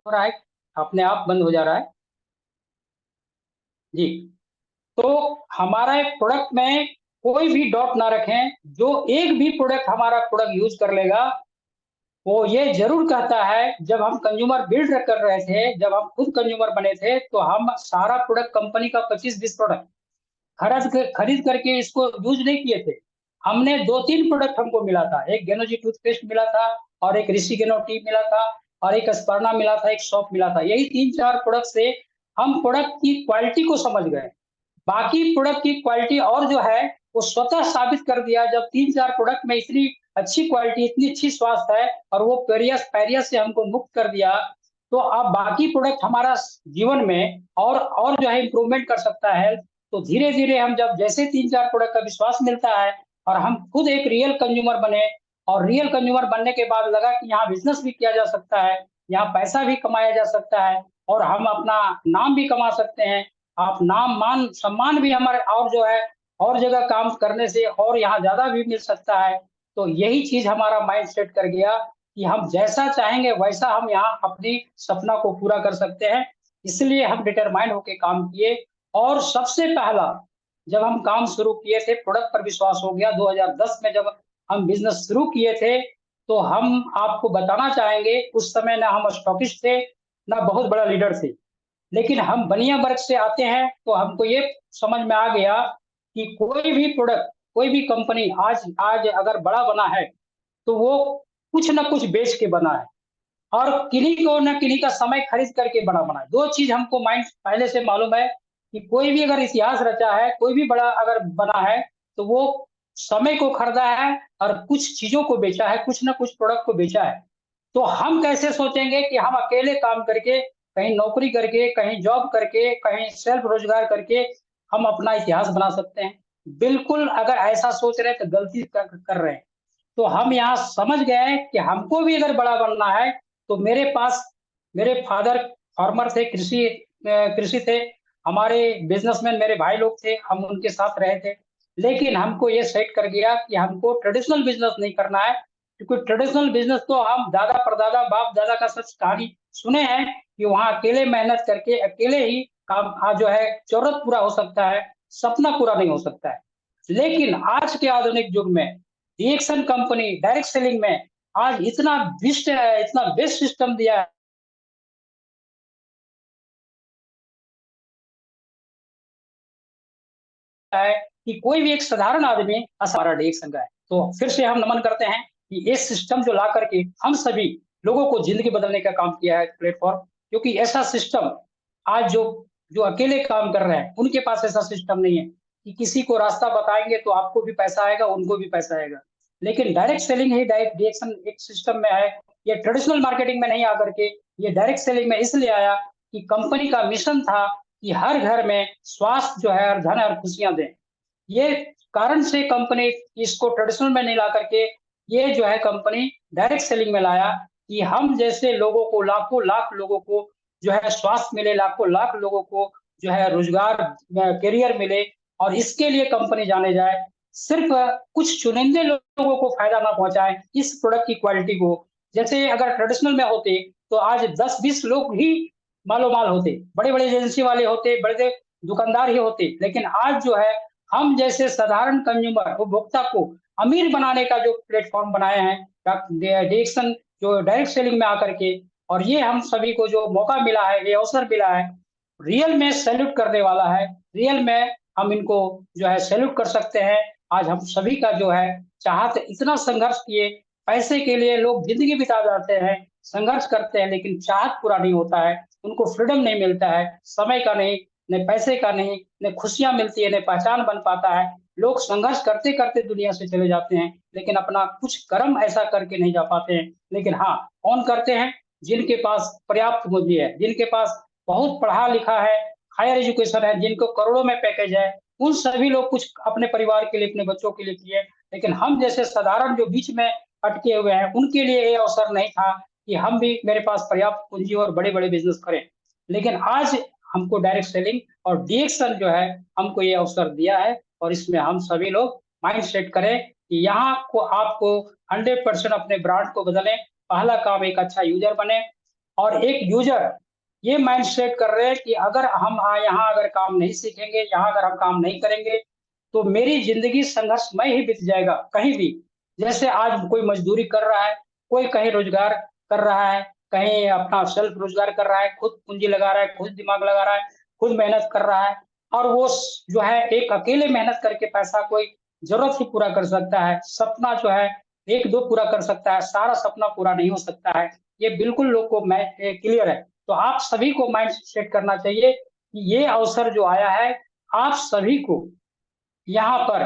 हो रहा है, अपने आप बंद हो जा रहा है। जी, तो हमारा एक प्रोडक्ट में कोई भी डॉट ना रखें, जो एक भी प्रोडक्ट हमारा प्रोडक्ट यूज़ कर लेगा, वो ये ज़रूर कहता है, जब हम कंज्यूमर बिल्ड कर रहे थे, जब हम खुद कंज्यूमर बने थे, तो हम सारा प्रोडक्ट कंपनी का 25-20 प्रोडक्ट खरीद करके इसको यूज़ नहीं किए थे। हमने 2-3 प्रोडक्ट हमको मिला था, एक गेनोजी टूथपेस्ट मिला था और एक ऋषि गेनो टी मिला था और एक स्पर्ना मिला था, एक सौंफ मिला था। यही 3-4 प्रोडक्ट से हम प्रोडक्ट की क्वालिटी को समझ गए। बाकी प्रोडक्ट की क्वालिटी और जो है, वो स्वतः साबित कर दिया जब 3-4 प्रोडक्ट में इतनी अच्छी क्वालिटी, इतनी अच्छी स्वास्थ्य है और वो पायरिया से हमको मुक्त कर दिया, तो अब बाकी प्रोडक्ट हमारा जीवन में और जो है इम्प्रूवमेंट कर सकता है। तो धीरे-धीरे हम जब जैसे 3-4 प्रोडक्ट का विश्वास मिलता है और हम खुद एक रियल कंज्यूमर बने और रियल कंज्यूमर बनने के बाद लगा कि यहाँ बिज़नेस भी किया जा सकता है, यहाँ पैसा भी कमाया जा सकता है और हम अपना नाम भी कमा सकते हैं। आप नाम, मान, सम्मान भी हमारे और जो है और जगह काम करने से और यहाँ ज़्यादा भी मिल सकता है। तो यही चीज़ हमारा माइंड सेट कर गया कि हम जैसा चाहेंगे वैसा हम यहाँ अपनी सपना को पूरा कर सकते हैं। इसलिए हम डिटरमाइंड होके काम किए और सबसे पहला जब हम काम शुरू किए थे, प्रोडक्ट पर विश्वास हो गया। 2010 में जब हम बिज़नेस शुरू किए थे, तो हम आपको बताना चाहेंगे उस समय ना हम स्टॉकिस्ट थे, ना बहुत बड़ा लीडर थे। लेकिन हम बनिया वर्ग से आते हैं, तो हमको ये समझ में आ गया कि कोई भी प्रोडक्ट, कोई भी कंपनी आज आज अगर बड़ा बना है, तो वो कुछ न कुछ बेच के बना है और किन्हीं को न किन्हीं का समय खरीद करके बड़ा बना है। 2 चीज़ हमको माइंड पहले से मालूम है कि कोई भी अगर इतिहास रचा है, कोई भी बड़ा अगर बना है, तो वो समय को खरीदा है और कुछ चीज़ों को बेचा है, कुछ न कुछ प्रोडक्ट को बेचा है। तो हम कैसे सोचेंगे कि हम अकेले काम करके, कहीं नौकरी करके, कहीं जॉब करके, कहीं सेल्फ रोज़गार करके हम अपना इतिहास बना सकते हैं। बिल्कुल अगर ऐसा सोच रहे हैं तो गलती कर रहे हैं। तो हम यहाँ समझ गए कि हमको भी अगर बड़ा बनना है, तो मेरे पास मेरे फादर फार्मर थे, कृषि थे, हमारे बिज़नेसमैन मेरे भाई लोग थे, हम उनके साथ रहे थे। लेकिन हमको ये सेट कर गया कि हमको ट्रेडिशनल बिज़नेस नहीं करना है, क्योंकि ट्रेडिशनल बिज़नेस तो हम दादा-परदादा, बाप-दादा का सच कहानी सुने हैं कि वहाँ अकेले मेहनत करके अकेले ही काम जो है ज़रूरत पूरा हो सकता है, सपना पूरा नहीं हो सकता है। लेकिन आज के आधुनिक युग में डीएक्सन कंपनी डायरेक्ट सेलिंग में आज इतना बेस्ट सिस्टम दिया है कि कोई भी एक साधारण आदमी हमारा डीएक्सन का है। तो फिर से हम नमन करते हैं कि ये सिस्टम जो ला करके हम सभी लोगों को ज़िंदगी बदलने का काम किया है प्लेटफ़ॉर्म, क्योंकि ऐसा सिस्टम आज जो जो अकेले काम कर रहे हैं, उनके पास ऐसा सिस्टम नहीं है कि किसी को रास्ता बताएँगे तो आपको भी पैसा आएगा, उनको भी पैसा आएगा। लेकिन डायरेक्ट सेलिंग ही डायरेक्ट डीएक्सन एक सिस्टम में है। ये ट्रेडिशनल मार्केटिंग में नहीं आकर के, ये डायरेक्ट सेलिंग में इसलिए आया कि कंपनी का मिशन था कि हर घर में स्वास्थ्य जो है और धन और खुशियाँ दें। ये कारण से कंपनी इसको ट्रेडिशनल में नहीं ला करके ये जो है कंपनी डायरेक्ट सेलिंग में लाया कि हम जैसे लोगों को, लाखों लाख लोगों को जो है स्वास्थ्य मिले, लाखों लाख लोगों को जो है रोजगार, करियर मिले और इसके लिए कंपनी जाने जाए। सिर्फ कुछ चुनिंदे लोगों को फायदा ना पहुंचाए इस प्रोडक्ट की क्वालिटी को। जैसे अगर ट्रेडिशनल में होते तो आज 10-20 लोग ही मालो माल होते, बड़े बड़े एजेंसी वाले होते, बड़े दुकानदार ही होते। लेकिन आज जो है हम जैसे साधारण कंज्यूमर उपभोक्ता को अमीर बनाने का जो प्लेटफॉर्म बनाए हैं डिएक्शन, जो डायरेक्ट सेलिंग में आकर के, और ये हम सभी को जो मौका मिला है, ये अवसर मिला है, रियल में सैल्यूट करने वाला है। रियल में हम इनको जो है सैल्यूट कर सकते हैं। आज हम सभी का जो है चाहत, इतना संघर्ष किए, पैसे के लिए लोग जिंदगी बिता जाते हैं, संघर्ष करते हैं, लेकिन चाहत पूरा नहीं होता है, उनको फ्रीडम नहीं मिलता है, समय का नहीं, न पैसे का नहीं, न खुशियाँ मिलती है, न पहचान बन पाता है। लोग संघर्ष करते-करते दुनिया से चले जाते हैं, लेकिन अपना कुछ कर्म ऐसा करके नहीं जा पाते हैं। लेकिन हाँ, कौन करते हैं? जिनके पास पर्याप्त पूँजी है, जिनके पास बहुत पढ़ा-लिखा है, हायर एजुकेशन है, जिनको करोड़ों में पैकेज है, उन सभी लोग कुछ अपने परिवार के लिए, अपने बच्चों के लिए किए। लेकिन हम जैसे साधारण जो बीच में अटके हुए हैं, उनके लिए ये अवसर नहीं था कि हम भी, मेरे पास पर्याप्त पूँजी और बड़े-बड़े बिज़नेस करें। लेकिन आज हमको डायरेक्ट सेलिंग और डीएक्शन जो है हमको ये अवसर दिया है और इसमें हम सभी लोग माइंड सेट करें कि यहाँ को आपको 100% अपने ब्रांड को बदलें। पहला काम एक अच्छा यूजर बने, और एक यूजर ये माइंड सेट कर रहे हैं कि अगर हम यहाँ अगर काम नहीं सीखेंगे, यहाँ अगर हम काम नहीं करेंगे, तो मेरी जिंदगी संघर्षमय ही बीत जाएगा कहीं भी। जैसे आज कोई मजदूरी कर रहा है, कोई कहीं रोजगार कर रहा है, कहीं अपना सेल्फ रोजगार कर रहा है, खुद पूंजी लगा रहा है, खुद दिमाग लगा रहा है, खुद मेहनत कर रहा है, और वो जो है एक अकेले मेहनत करके पैसा कोई जरूरत ही पूरा कर सकता है, सपना जो है एक दो पूरा कर सकता है, सारा सपना पूरा नहीं हो सकता है। ये बिल्कुल लोग को मैं क्लियर है। तो आप सभी को माइंड सेट करना चाहिए कि ये अवसर जो आया है, आप सभी को यहाँ पर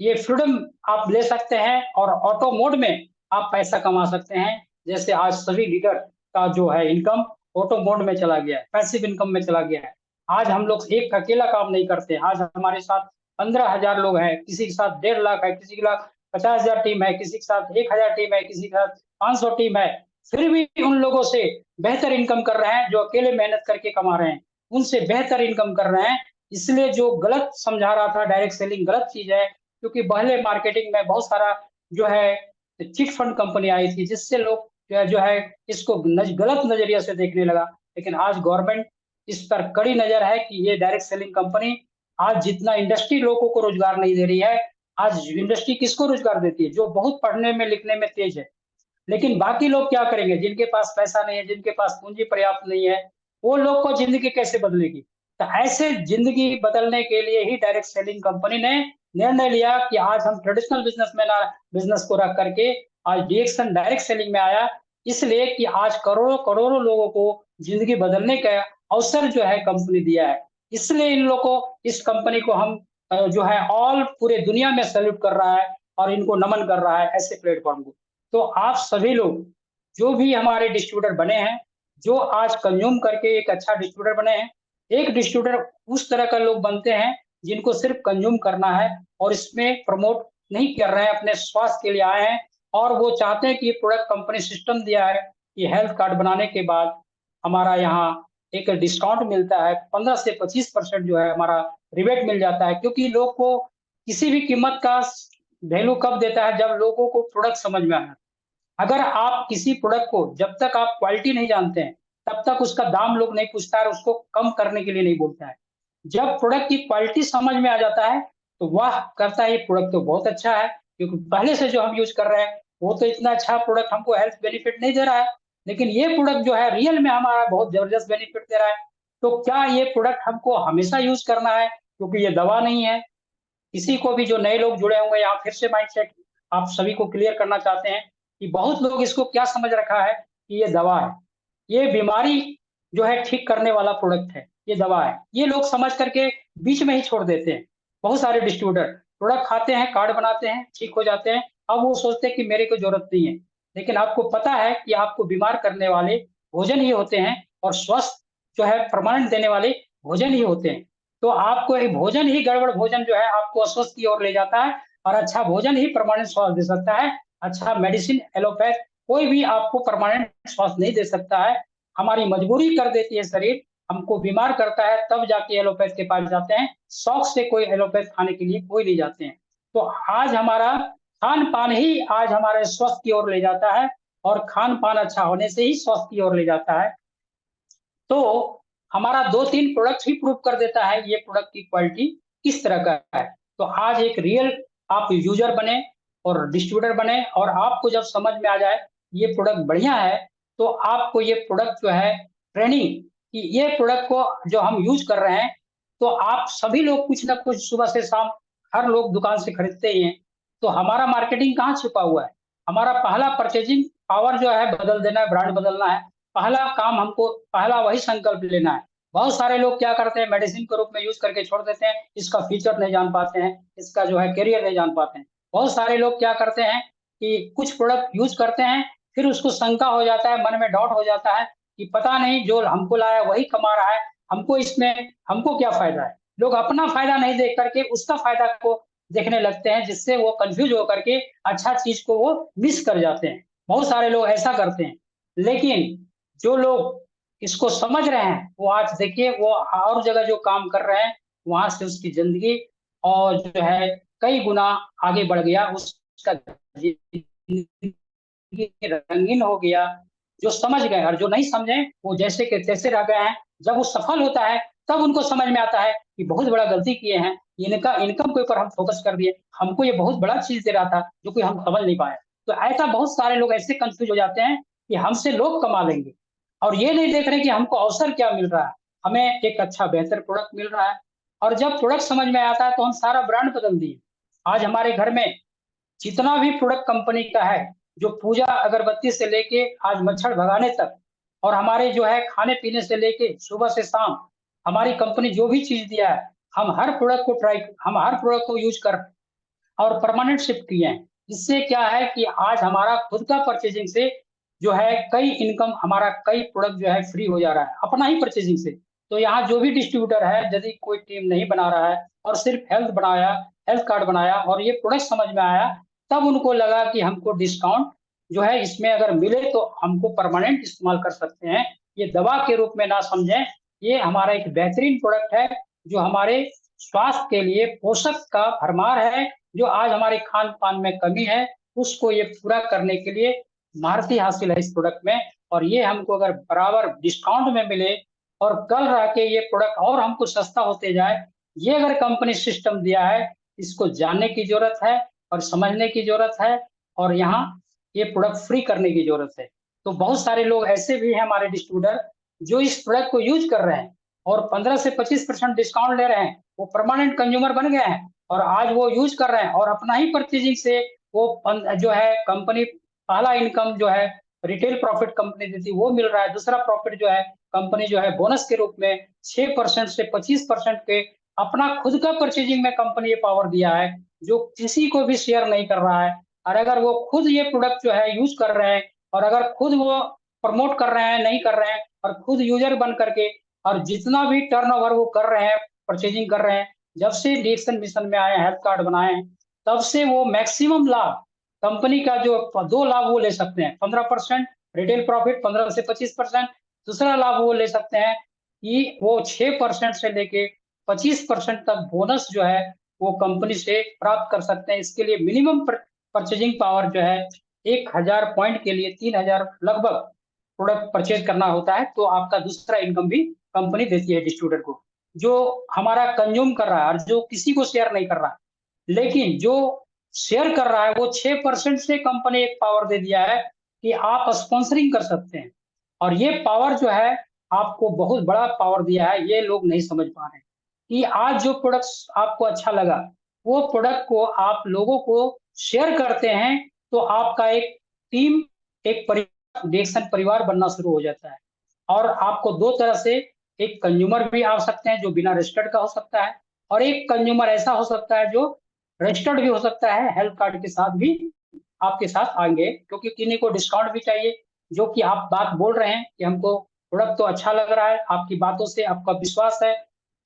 ये फ्रीडम आप ले सकते हैं, और ऑटो मोड में आप पैसा कमा सकते हैं। जैसे आज सभी लीडर का जो है इनकम ऑटो मोड में चला गया है, पैसिव इनकम में चला गया है। आज हम लोग एक अकेला काम नहीं करते। आज हमारे साथ 15,000 लोग हैं, किसी के साथ 1.5 लाख है, किसी के साथ 50,000 टीम है, किसी के साथ 1,000 टीम है, किसी के साथ 500 टीम है। फिर भी उन लोगों से बेहतर इनकम कर रहे हैं जो अकेले मेहनत करके कमा रहे हैं, उनसे बेहतर इनकम कर रहे हैं। इसलिए जो गलत समझा रहा था डायरेक्ट सेलिंग गलत चीज है, क्योंकि पहले मार्केटिंग में बहुत सारा जो है चिट फंड कंपनी आई थी, जिससे लोग जो है इसको गलत नजरिया से देखने लगा। लेकिन आज गवर्नमेंट इस पर कड़ी नजर है कि ये डायरेक्ट सेलिंग कंपनी आज जितना इंडस्ट्री लोगों को रोजगार नहीं दे रही है, आज इंडस्ट्री किसको रोजगार देती है? जो बहुत पढ़ने में लिखने में तेज है। लेकिन बाकी लोग क्या करेंगे? जिनके पास पैसा नहीं है, जिनके पास पूंजी पर्याप्त नहीं है, वो लोग को जिंदगी कैसे बदलेगी? तो ऐसे जिंदगी बदलने के लिए ही डायरेक्ट सेलिंग कंपनी ने निर्णय लिया कि आज हम ट्रेडिशनल बिजनेस को रख करके आज डीएक्सन डायरेक्ट सेलिंग में आया। इसलिए कि आज करोड़ों करोड़ों लोगों को जिंदगी बदलने का अवसर जो है कंपनी दिया है। इसलिए इन लोगों को, इस कंपनी को हम जो है ऑल पूरे दुनिया में सैल्यूट कर रहा है और इनको नमन कर रहा है, ऐसे प्लेटफॉर्म को। तो आप सभी लोग जो भी हमारे डिस्ट्रीब्यूटर बने हैं, जो आज कंज्यूम करके एक अच्छा डिस्ट्रीब्यूटर बने हैं, एक डिस्ट्रीब्यूटर उस तरह का लोग बनते हैं जिनको सिर्फ कंज्यूम करना है और इसमें प्रमोट नहीं कर रहे हैं, अपने स्वास्थ्य के लिए आए हैं, और वो चाहते हैं कि ये प्रोडक्ट कंपनी सिस्टम दिया है कि हेल्थ कार्ड बनाने के बाद हमारा यहाँ एक डिस्काउंट मिलता है, 15 से 25% जो है हमारा रिबेट मिल जाता है। क्योंकि लोग को किसी भी कीमत का वैल्यू कब देता है? जब लोगों को प्रोडक्ट समझ में आया। अगर आप किसी प्रोडक्ट को, जब तक आप क्वालिटी नहीं जानते हैं, तब तक उसका दाम लोग नहीं पूछता है, उसको कम करने के लिए नहीं बोलता है। जब प्रोडक्ट की क्वालिटी समझ में आ जाता है, तो वह करता है ये प्रोडक्ट तो बहुत अच्छा है, क्योंकि पहले से जो हम यूज कर रहे हैं वो तो इतना अच्छा प्रोडक्ट हमको हेल्थ बेनिफिट नहीं दे रहा है, लेकिन ये प्रोडक्ट जो है रियल में हमारा बहुत जबरदस्त बेनिफिट दे रहा है। तो क्या ये प्रोडक्ट हमको हमेशा यूज करना है? क्योंकि ये दवा नहीं है। किसी को भी, जो नए लोग जुड़े होंगे, यहाँ फिर से माइंडसेट आप सभी को क्लियर करना चाहते हैं कि बहुत लोग इसको क्या समझ रखा है कि ये दवा है, ये बीमारी जो है ठीक करने वाला प्रोडक्ट है, ये दवा है, ये लोग समझ करके बीच में ही छोड़ देते हैं। बहुत सारे डिस्ट्रीब्यूटर प्रोडक्ट खाते हैं, कार्ड बनाते हैं, ठीक हो जाते हैं, अब वो सोचते हैं कि मेरे को जरूरत नहीं है। लेकिन आपको पता है कि आपको बीमार करने वाले भोजन ही होते हैं, और स्वस्थ जो है परमानेंट देने वाले भोजन ही होते हैं। तो आपको एक भोजन ही, गड़बड़ भोजन जो है आपको अस्वस्थ की ओर ले जाता है, और अच्छा भोजन ही परमानेंट स्वास्थ्य दे सकता है। अच्छा मेडिसिन, एलोपैथ कोई भी आपको परमानेंट स्वास्थ्य नहीं दे सकता है। हमारी मजबूरी कर देती है शरीर, हमको बीमार करता है, तब जाके एलोपैथ के पास जाते हैं। शौक से कोई एलोपैथ खाने के लिए कोई नहीं जाते हैं। तो आज हमारा खान पान ही आज हमारे स्वस्थ की ओर ले जाता है, और खान पान अच्छा होने से ही स्वास्थ्य की ओर ले जाता है। तो हमारा 2-3 प्रोडक्ट ही प्रूव कर देता है ये प्रोडक्ट की क्वालिटी किस तरह का है। तो आज एक रियल आप यूजर बने और डिस्ट्रीब्यूटर बने, और आपको जब समझ में आ जाए ये प्रोडक्ट बढ़िया है, तो आपको ये प्रोडक्ट जो है ट्रेनिंग कि ये प्रोडक्ट को जो हम यूज कर रहे हैं, तो आप सभी लोग कुछ ना कुछ सुबह से शाम हर लोग दुकान से खरीदते ही हैं। तो हमारा मार्केटिंग कहाँ छुपा हुआ है? हमारा पहला परचेजिंग पावर जो है बदल देना है, ब्रांड बदलना है। पहला काम हमको, पहला वही संकल्प लेना है। बहुत सारे लोग क्या करते हैं, मेडिसिन के रूप में यूज करके छोड़ देते हैं, इसका फीचर नहीं जान पाते हैं, इसका जो है कैरियर नहीं जान पाते हैं। बहुत सारे लोग क्या करते हैं कि कुछ प्रोडक्ट यूज करते हैं, फिर उसको शंका हो जाता है, मन में डाउट हो जाता है कि पता नहीं जो हमको लाया वही कमा रहा है, हमको इसमें हमको क्या फायदा है। लोग अपना फायदा नहीं देख करके उसका फायदा को देखने लगते हैं, जिससे वो कंफ्यूज होकर के अच्छा चीज को वो मिस कर जाते हैं। बहुत सारे लोग ऐसा करते हैं। लेकिन जो लोग इसको समझ रहे हैं, वो आज देखिए वो और जगह जो काम कर रहे हैं, वहां से उसकी जिंदगी और जो है कई गुना आगे बढ़ गया, उसका रंगीन हो गया। जो समझ गए और जो नहीं समझे वो जैसे के तैसे रह गए हैं। जब वो सफल होता है तब उनको समझ में आता है कि बहुत बड़ा गलती किए हैं, इनका इनकम के ऊपर हम फोकस कर दिए, हमको ये बहुत बड़ा चीज दे रहा था जो कि हम समझ नहीं पाए। तो ऐसा बहुत सारे लोग ऐसे कंफ्यूज हो जाते हैं कि हमसे लोग कमा लेंगे और ये नहीं देख रहे कि हमको अवसर क्या मिल रहा है, हमें एक अच्छा बेहतर प्रोडक्ट मिल रहा है। और जब प्रोडक्ट समझ में आता है तो हम सारा ब्रांड बदल दिए। आज हमारे घर में जितना भी प्रोडक्ट कंपनी का है, जो पूजा अगरबत्ती से लेके आज मच्छर भगाने तक, और हमारे जो है खाने पीने से लेके सुबह से शाम, हमारी कंपनी जो भी चीज दिया है, हम हर प्रोडक्ट को यूज कर और परमानेंट शिफ्ट किए हैं। इससे क्या है कि आज हमारा खुद का परचेजिंग से जो है कई इनकम, हमारा कई प्रोडक्ट जो है फ्री हो जा रहा है अपना ही परचेजिंग से। तो यहाँ जो भी डिस्ट्रीब्यूटर है, यदि कोई टीम नहीं बना रहा है और सिर्फ हेल्थ कार्ड बनाया और ये प्रोडक्ट समझ में आया, तब उनको लगा कि हमको डिस्काउंट जो है इसमें अगर मिले तो हमको परमानेंट इस्तेमाल कर सकते हैं। ये दवा के रूप में ना समझें, ये हमारा एक बेहतरीन प्रोडक्ट है जो हमारे स्वास्थ्य के लिए पोषक का भरमार है। जो आज हमारे खान पान में कमी है उसको ये पूरा करने के लिए महारथी हासिल है इस प्रोडक्ट में। और ये हमको अगर बराबर डिस्काउंट में मिले और कल रह के ये प्रोडक्ट और हमको सस्ता होते जाए, ये अगर कंपनी सिस्टम दिया है, इसको जानने की जरूरत है और समझने की जरूरत है, और यहाँ ये प्रोडक्ट फ्री करने की जरूरत है। तो बहुत सारे लोग ऐसे भी हैं हमारे डिस्ट्रीब्यूटर जो इस प्रोडक्ट को यूज कर रहे हैं और 15 से 25% डिस्काउंट ले रहे हैं, वो परमानेंट कंज्यूमर बन गए हैं और आज वो यूज कर रहे हैं और अपना ही परचेजिंग से वो जो है कंपनी पहला इनकम जो है रिटेल प्रॉफिट कंपनी देती वो मिल रहा है। दूसरा प्रॉफिट जो है कंपनी जो है बोनस के रूप में 6% से 25% के अपना खुद का परचेजिंग में कंपनी ये पावर दिया है, जो किसी को भी शेयर नहीं कर रहा है। और अगर वो खुद ये प्रोडक्ट जो है यूज कर रहे हैं और अगर खुद वो प्रमोट कर रहे हैं, नहीं कर रहे हैं, और खुद यूजर बन करके और जितना भी टर्नओवर वो कर रहे हैं, परचेजिंग कर रहे हैं, जब से डिएक्शन मिशन में आए, हेल्थ कार्ड बनाए हैं, तब से वो मैक्सिमम लाभ कंपनी का जो 2 लाभ वो ले सकते हैं। 15% रिटेल प्रॉफिट 15 से 25%। दूसरा लाभ वो ले सकते हैं कि वो 6% से लेके 25% तक बोनस जो है वो कंपनी से प्राप्त कर सकते हैं। इसके लिए मिनिमम परचेजिंग पावर जो है 1000 पॉइंट के लिए 3000 लगभग प्रोडक्ट परचेज करना होता है, तो आपका दूसरा इनकम भी कंपनी देती है डिस्ट्रीब्यूटर को, जो हमारा कंज्यूम कर रहा है और जो किसी को शेयर नहीं कर रहा है। लेकिन जो शेयर कर रहा है वो 6% से कंपनी एक पावर दे दिया है कि आप स्पॉन्सरिंग कर सकते हैं। और ये पावर जो है आपको बहुत बड़ा पावर दिया है, ये लोग नहीं समझ पा रहे कि आज जो प्रोडक्ट्स आपको अच्छा लगा वो प्रोडक्ट को आप लोगों को शेयर करते हैं, तो आपका एक टीम, एक परिवार परिवार बनना शुरू हो जाता है। और आपको दो तरह से एक कंज्यूमर भी आ सकते हैं जो बिना रजिस्टर्ड का हो सकता है, और एक कंज्यूमर ऐसा हो सकता है जो रजिस्टर्ड भी हो सकता है, हेल्थ कार्ड के साथ भी आपके साथ आएंगे, क्योंकि किन्हीं को डिस्काउंट भी चाहिए। जो कि आप बात बोल रहे हैं कि हमको प्रोडक्ट तो अच्छा लग रहा है, आपकी बातों से आपका विश्वास है,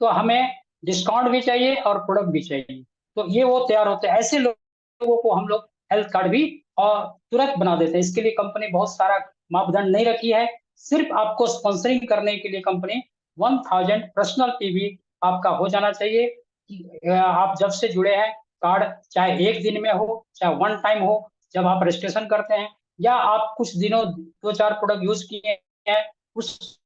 तो हमें डिस्काउंट भी चाहिए और प्रोडक्ट भी चाहिए, तो ये वो तैयार होते हैं। ऐसे लोगों को हम लोग हेल्थ कार्ड भी और तुरंत बना देते हैं। इसके लिए कंपनी बहुत सारा मापदंड नहीं रखी है, सिर्फ आपको स्पॉन्सरिंग करने के लिए कंपनी 1000 पर्सनल पीवी आपका हो जाना चाहिए कि आप जब से जुड़े हैं, कार्ड चाहे एक दिन में हो चाहे वन टाइम हो, जब आप रजिस्ट्रेशन करते हैं या आप कुछ दिनों 2-4 प्रोडक्ट यूज किए हैं, उस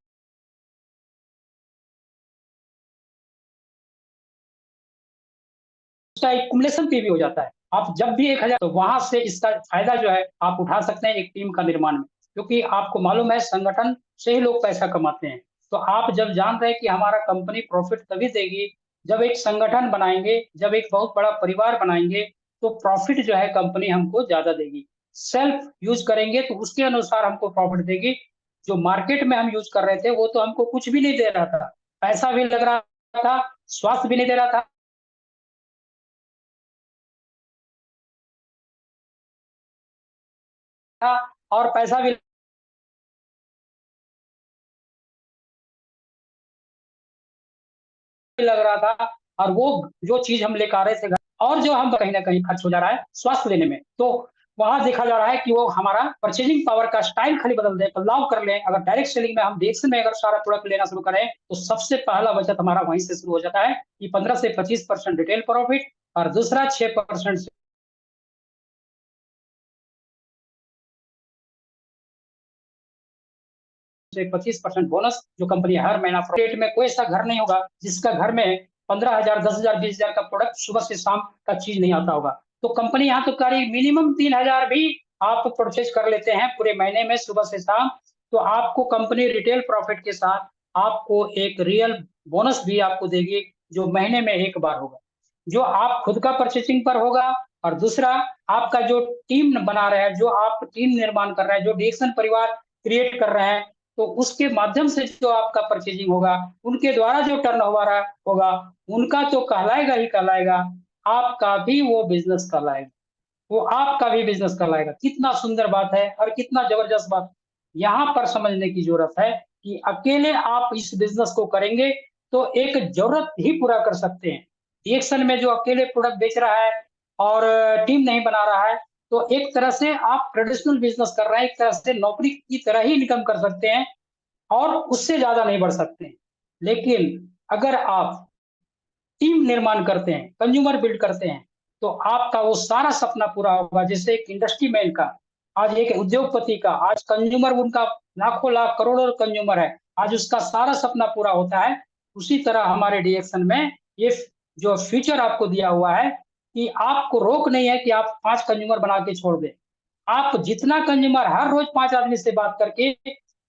उसका एक कुमुलेशन पीवी हो जाता है। आप जब भी 1000, तो वहां से इसका फायदा जो है आप उठा सकते हैं एक टीम का निर्माण में, क्योंकि आपको मालूम है संगठन से ही लोग पैसा कमाते हैं। तो आप जब जान रहे हैं कि हमारा कंपनी प्रॉफिट तभी देगी जब एक संगठन बनाएंगे, जब एक बहुत बड़ा परिवार बनाएंगे, तो प्रॉफिट जो है कंपनी हमको ज्यादा देगी। सेल्फ यूज करेंगे तो उसके अनुसार हमको प्रॉफिट देगी। जो मार्केट में हम यूज कर रहे थे वो तो हमको कुछ भी नहीं दे रहा था, पैसा भी लग रहा था, स्वास्थ्य भी नहीं दे रहा था, और पैसा भी लग रहा था, और वो जो चीज हम लेकर आ रहे थे घर, और जो हम कहीं ना कहीं खर्च हो जा रहा है स्वास्थ्य लेने में, तो वहां देखा जा रहा है कि वो हमारा परचेजिंग पावर का स्टाइल खाली बदल दे, बदलाव कर लें। अगर डायरेक्ट सेलिंग में हम देश में अगर सारा प्रोडक्ट लेना शुरू करें, तो सबसे पहला बचत हमारा वहीं से शुरू हो जाता है कि 15 से 25% रिटेल प्रॉफिट और दूसरा 6% से 25% बोनस जो कंपनी हर महीना स्टेट में कोई ऐसा घर नहीं होगा जिसका घर में 15,000, 10,000, 20,000 का प्रोडक्ट सुबह से शाम का चीज नहीं आता होगा। तो कंपनी यहाँ तो करीब मिनिमम 3,000 भी आप परचेज कर लेते हैं पूरे महीने में सुबह से शाम, तो आपको कंपनी रिटेल प्रॉफिट के साथ आपको एक रियल बोनस भी आपको देगी, जो महीने में एक बार होगा, जो आप खुद का परचेसिंग पर होगा। और दूसरा, आपका जो टीम बना रहे हैं, जो आप टीम निर्माण कर रहे हैं, जो डीएक्सन परिवार क्रिएट कर रहे हैं, तो उसके माध्यम से जो आपका परचेजिंग होगा, उनके द्वारा जो टर्नओवर होगा, उनका तो कहलाएगा ही कहलाएगा, आपका भी वो बिजनेस कहलाएगा, वो आपका भी बिजनेस कहलाएगा। कितना सुंदर बात है और कितना जबरदस्त बात यहाँ पर समझने की जरूरत है कि अकेले आप इस बिजनेस को करेंगे तो एक जरूरत ही पूरा कर सकते हैं। रिएक्शन में जो अकेले प्रोडक्ट बेच रहा है और टीम नहीं बना रहा है, तो एक तरह से आप ट्रेडिशनल बिजनेस कर रहे हैं, एक तरह से नौकरी की तरह ही इनकम कर सकते हैं और उससे ज्यादा नहीं बढ़ सकते। लेकिन अगर आप टीम निर्माण करते हैं, कंज्यूमर बिल्ड करते हैं, तो आपका वो सारा सपना पूरा होगा। जैसे एक इंडस्ट्री मैन का, आज एक उद्योगपति का, आज कंज्यूमर उनका लाखों लाख करोड़ों कंज्यूमर है, आज उसका सारा सपना पूरा होता है। उसी तरह हमारे डिएक्शन में ये जो फ्यूचर आपको दिया हुआ है कि आपको रोक नहीं है कि आप 5 कंज्यूमर बना के छोड़ दें। आप जितना कंज्यूमर हर रोज 5 आदमी से बात करके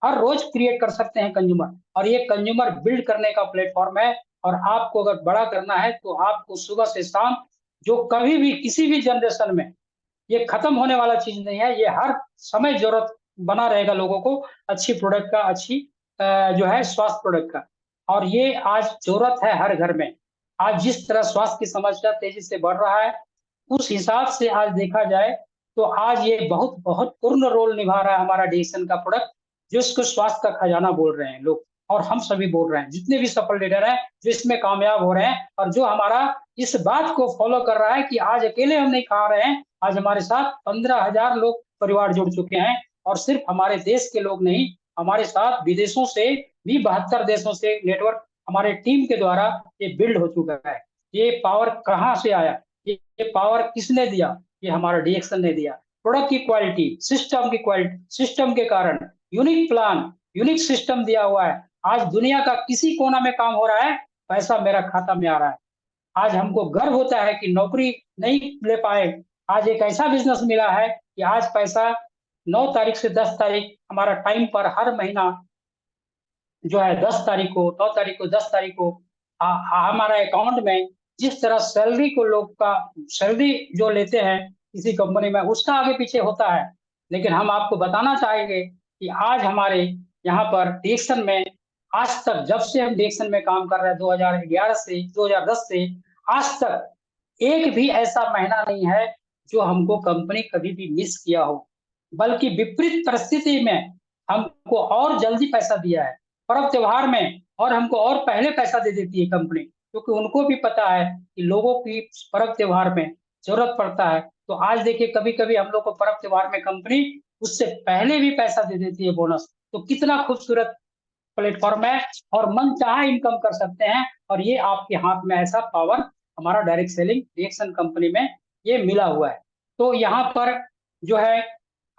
हर रोज क्रिएट कर सकते हैं कंज्यूमर, और ये कंज्यूमर बिल्ड करने का प्लेटफॉर्म है। और आपको अगर बड़ा करना है तो आपको सुबह से शाम, जो कभी भी किसी भी जनरेशन में ये खत्म होने वाला चीज नहीं है, ये हर समय जरूरत बना रहेगा लोगों को अच्छी प्रोडक्ट का, अच्छी जो है स्वास्थ्य प्रोडक्ट का। और ये आज जरूरत है हर घर में। आज जिस तरह स्वास्थ्य की समस्या तेजी से बढ़ रहा है, उस हिसाब से आज देखा जाए तो आज ये बहुत बहुत पूर्ण रोल निभा रहा है हमारा डिएक्सन का प्रोडक्ट, जिसको स्वास्थ्य का खजाना बोल रहे हैं लोग, और हम सभी बोल रहे हैं, जितने भी सफल लीडर हैं जो इसमें कामयाब हो रहे हैं और जो हमारा इस बात को फॉलो कर रहा है कि आज अकेले हम नहीं खा रहे हैं, आज हमारे साथ 15,000 लोग परिवार जुड़ चुके हैं। और सिर्फ हमारे देश के लोग नहीं, हमारे साथ विदेशों से भी 72 देशों से नेटवर्क हमारे टीम के द्वारा ये बिल्ड हो चुका है। ये पावर कहाँ से आया, ये पावर किसने दिया? ये हमारा डिएक्शन ने दिया। प्रोडक्ट की क्वालिटी, सिस्टम की क्वालिटी, सिस्टम के कारण यूनिक प्लान, यूनिक सिस्टम दिया हुआ है। आज दुनिया का किसी कोना में काम हो रहा है, पैसा मेरा खाता में आ रहा है। आज हमको गर्व होता है कि नौकरी नहीं ले पाए, आज एक ऐसा बिजनेस मिला है कि आज पैसा 9 तारीख से 10 तारीख हमारा टाइम पर हर महीना जो है 10 तारीख को, 9 तारीख को, 10 तारीख को हमारा अकाउंट में जिस तरह सैलरी को लोग का सैलरी जो लेते हैं किसी कंपनी में, उसका आगे पीछे होता है। लेकिन हम आपको बताना चाहेंगे कि आज हमारे यहाँ पर डिएक्शन में आज तक, जब से हम डिएक्शन में काम कर रहे हैं 2011 से 2010 से आज तक, एक भी ऐसा महीना नहीं है जो हमको कंपनी कभी भी मिस किया हो, बल्कि विपरीत परिस्थिति में हमको और जल्दी पैसा दिया है। पर्व त्योहार में और हमको और पहले पैसा दे देती है कंपनी, क्योंकि उनको भी पता है कि लोगों की पर्व त्योहार में जरूरत पड़ता है। तो आज देखिए, कभी कभी हम लोग को पर्व त्योहार में कंपनी उससे पहले भी पैसा दे देती है, बोनस। तो कितना खूबसूरत प्लेटफॉर्म है और मन चाहा इनकम कर सकते हैं। और ये आपके हाथ में ऐसा पावर हमारा डायरेक्ट सेलिंग रिएक्शन कंपनी में ये मिला हुआ है। तो यहाँ पर जो है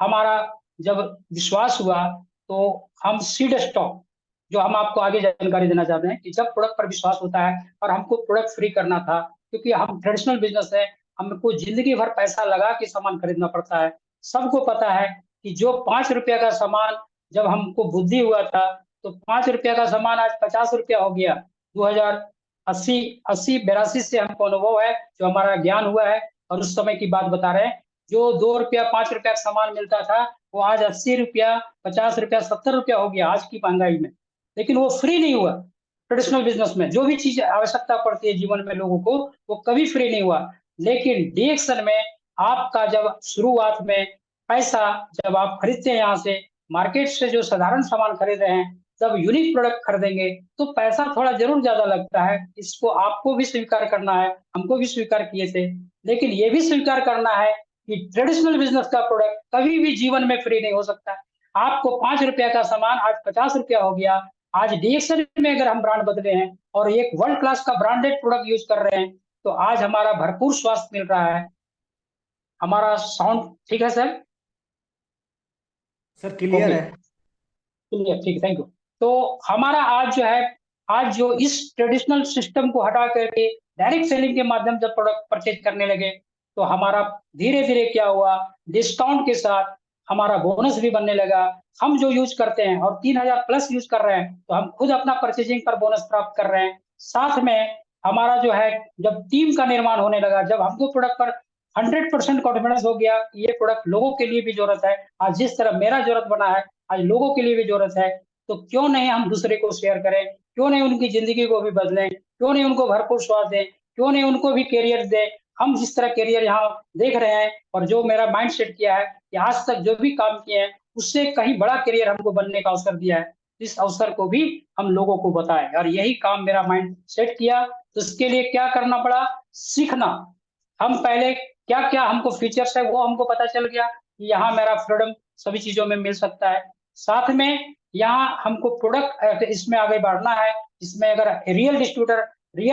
हमारा जब विश्वास हुआ, तो हम सीड स्टॉक, जो हम आपको आगे जानकारी देना चाहते हैं कि जब प्रोडक्ट पर विश्वास होता है और हमको प्रोडक्ट फ्री करना था, क्योंकि हम ट्रेडिशनल बिजनेस है, हमको जिंदगी भर पैसा लगा के सामान खरीदना पड़ता है। सबको पता है कि जो 5 रुपया का सामान जब हमको बुद्धि हुआ था, तो 5 रुपया का सामान आज 50 रुपया हो गया। 2080 82 से हमको अनुभव है, जो हमारा ज्ञान हुआ है, और उस समय की बात बता रहे हैं। जो 2 रुपया 5 रुपया का सामान मिलता था, वो आज 80 रुपया, 50 रुपया, 70 रुपया हो गया आज की महंगाई में। लेकिन वो फ्री नहीं हुआ। ट्रेडिशनल बिजनेस में जो भी चीज आवश्यकता पड़ती है जीवन में लोगों को, वो कभी फ्री नहीं हुआ। लेकिन डिएक्शन में आपका जब शुरुआत में पैसा, जब आप खरीदते हैं यहाँ से, मार्केट से जो साधारण सामान खरीद रहे हैं, जब यूनिक प्रोडक्ट खरीदेंगे तो पैसा थोड़ा जरूर ज्यादा लगता है। इसको आपको भी स्वीकार करना है, हमको भी स्वीकार किए थे। लेकिन ये भी स्वीकार करना है कि ट्रेडिशनल बिजनेस का प्रोडक्ट कभी भी जीवन में फ्री नहीं हो सकता। आपको 5 रुपया का सामान आज 50 रुपया हो गया। आज डिएक्शन में अगर हम ब्रांड बदले हैं और एक वर्ल्ड क्लास का ब्रांडेड प्रोडक्ट यूज कर रहे हैं, तो आज हमारा भरपूर स्वास्थ्य मिल रहा है। हमारा साउंड ठीक है सर? सर क्लियर ओके, है। चलिए ठीक, थैंक यू। तो हमारा आज जो है, आज जो इस ट्रेडिशनल सिस्टम को हटा करके डायरेक्ट सेलिंग के माध्यम से प्रोडक्ट परचेज करने लगे, तो हमारा धीरे धीरे क्या हुआ, डिस्काउंट के साथ हमारा बोनस भी बनने लगा। हम जो यूज करते हैं और 3,000 प्लस यूज कर रहे हैं, तो हम खुद अपना परचेजिंग पर बोनस प्राप्त कर रहे हैं। साथ में हमारा जो है, जब टीम का निर्माण होने लगा, जब हमको प्रोडक्ट पर 100% कॉन्फिडेंस हो गया कि ये प्रोडक्ट लोगों के लिए भी जरूरत है, आज जिस तरह मेरा जरूरत बना है आज लोगों के लिए भी जरूरत है, तो क्यों नहीं हम दूसरे को शेयर करें, क्यों नहीं उनकी जिंदगी को भी बदलें, क्यों नहीं उनको भरपूर स्वाद दें, क्यों नहीं उनको भी करियर दें। हम जिस तरह करियर यहाँ देख रहे हैं और जो मेरा माइंड सेट किया है कि आज तक जो भी काम किए हैं उससे कहीं बड़ा करियर हमको बनने का अवसर दिया है, इस अवसर को भी हम लोगों को बताएं, और यही काम मेरा माइंड सेट किया। तो इसके लिए क्या करना पड़ा, सीखना। हम पहले क्या क्या हमको फीचर्स है वो हमको पता चल गया कि यहाँ मेरा फ्रीडम सभी चीजों में मिल सकता है। साथ में यहाँ हमको प्रोडक्ट इसमें आगे बढ़ना है, इसमें अगर रियल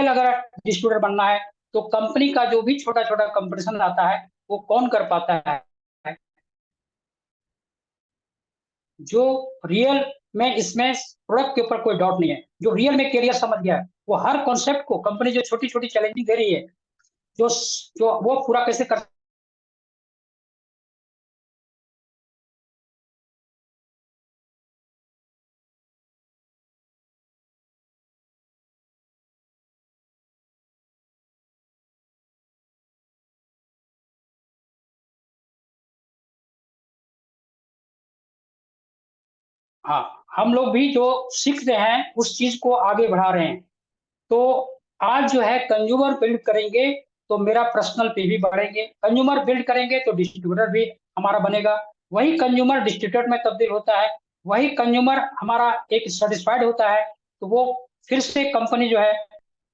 अगर डिस्ट्रीब्यूटर बनना है, तो कंपनी का जो भी छोटा छोटा कंपटीशन आता है वो कौन कर पाता है, जो रियल में इसमें प्रोडक्ट के ऊपर कोई डाउट नहीं है, जो रियल में कैरियर समझ गया है, वो हर कॉन्सेप्ट को कंपनी जो छोटी छोटी चैलेंजिंग दे रही है, जो जो वो पूरा कैसे कर। हाँ, हम लोग भी जो सीख रहे हैं उस चीज को आगे बढ़ा रहे हैं। तो आज जो है कंज्यूमर बिल्ड करेंगे तो मेरा पर्सनल पे भी बढ़ेंगे, कंज्यूमर बिल्ड करेंगे तो डिस्ट्रीब्यूटर भी हमारा बनेगा, वही कंज्यूमर डिस्ट्रीब्यूटर में तब्दील होता है, वही कंज्यूमर हमारा एक सेटिस्फाइड होता है, तो वो फिर से कंपनी जो है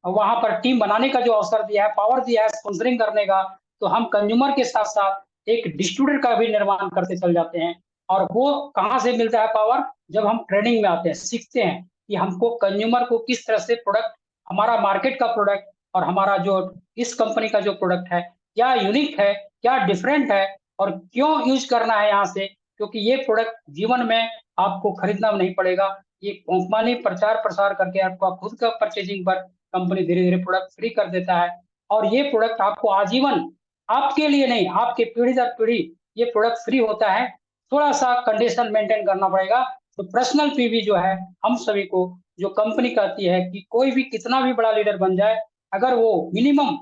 वहां पर टीम बनाने का जो अवसर दिया है, पावर दिया है स्पॉन्सरिंग करने का, तो हम कंज्यूमर के साथ साथ एक डिस्ट्रीब्यूटर का भी निर्माण करते चल जाते हैं। और वो कहाँ से मिलता है पावर, जब हम ट्रेनिंग में आते हैं, सीखते हैं कि हमको कंज्यूमर को किस तरह से प्रोडक्ट, हमारा मार्केट का प्रोडक्ट और हमारा जो इस कंपनी का जो प्रोडक्ट है क्या यूनिक है, क्या डिफरेंट है, और क्यों यूज करना है यहाँ से, क्योंकि ये प्रोडक्ट जीवन में आपको खरीदना नहीं पड़ेगा। ये कंपनी प्रचार प्रसार करके आपको खुद का परचेजिंग पर कंपनी धीरे धीरे प्रोडक्ट फ्री कर देता है, और ये प्रोडक्ट आपको आजीवन, आपके लिए नहीं आपके पीढ़ी दर पीढ़ी ये प्रोडक्ट फ्री होता है। थोड़ा सा कंडीशन मेंटेन करना पड़ेगा। तो पर्सनल पीवी जो है हम सभी को, जो कंपनी कहती है कि कोई भी कितना भी बड़ा लीडर बन जाए, अगर वो मिनिमम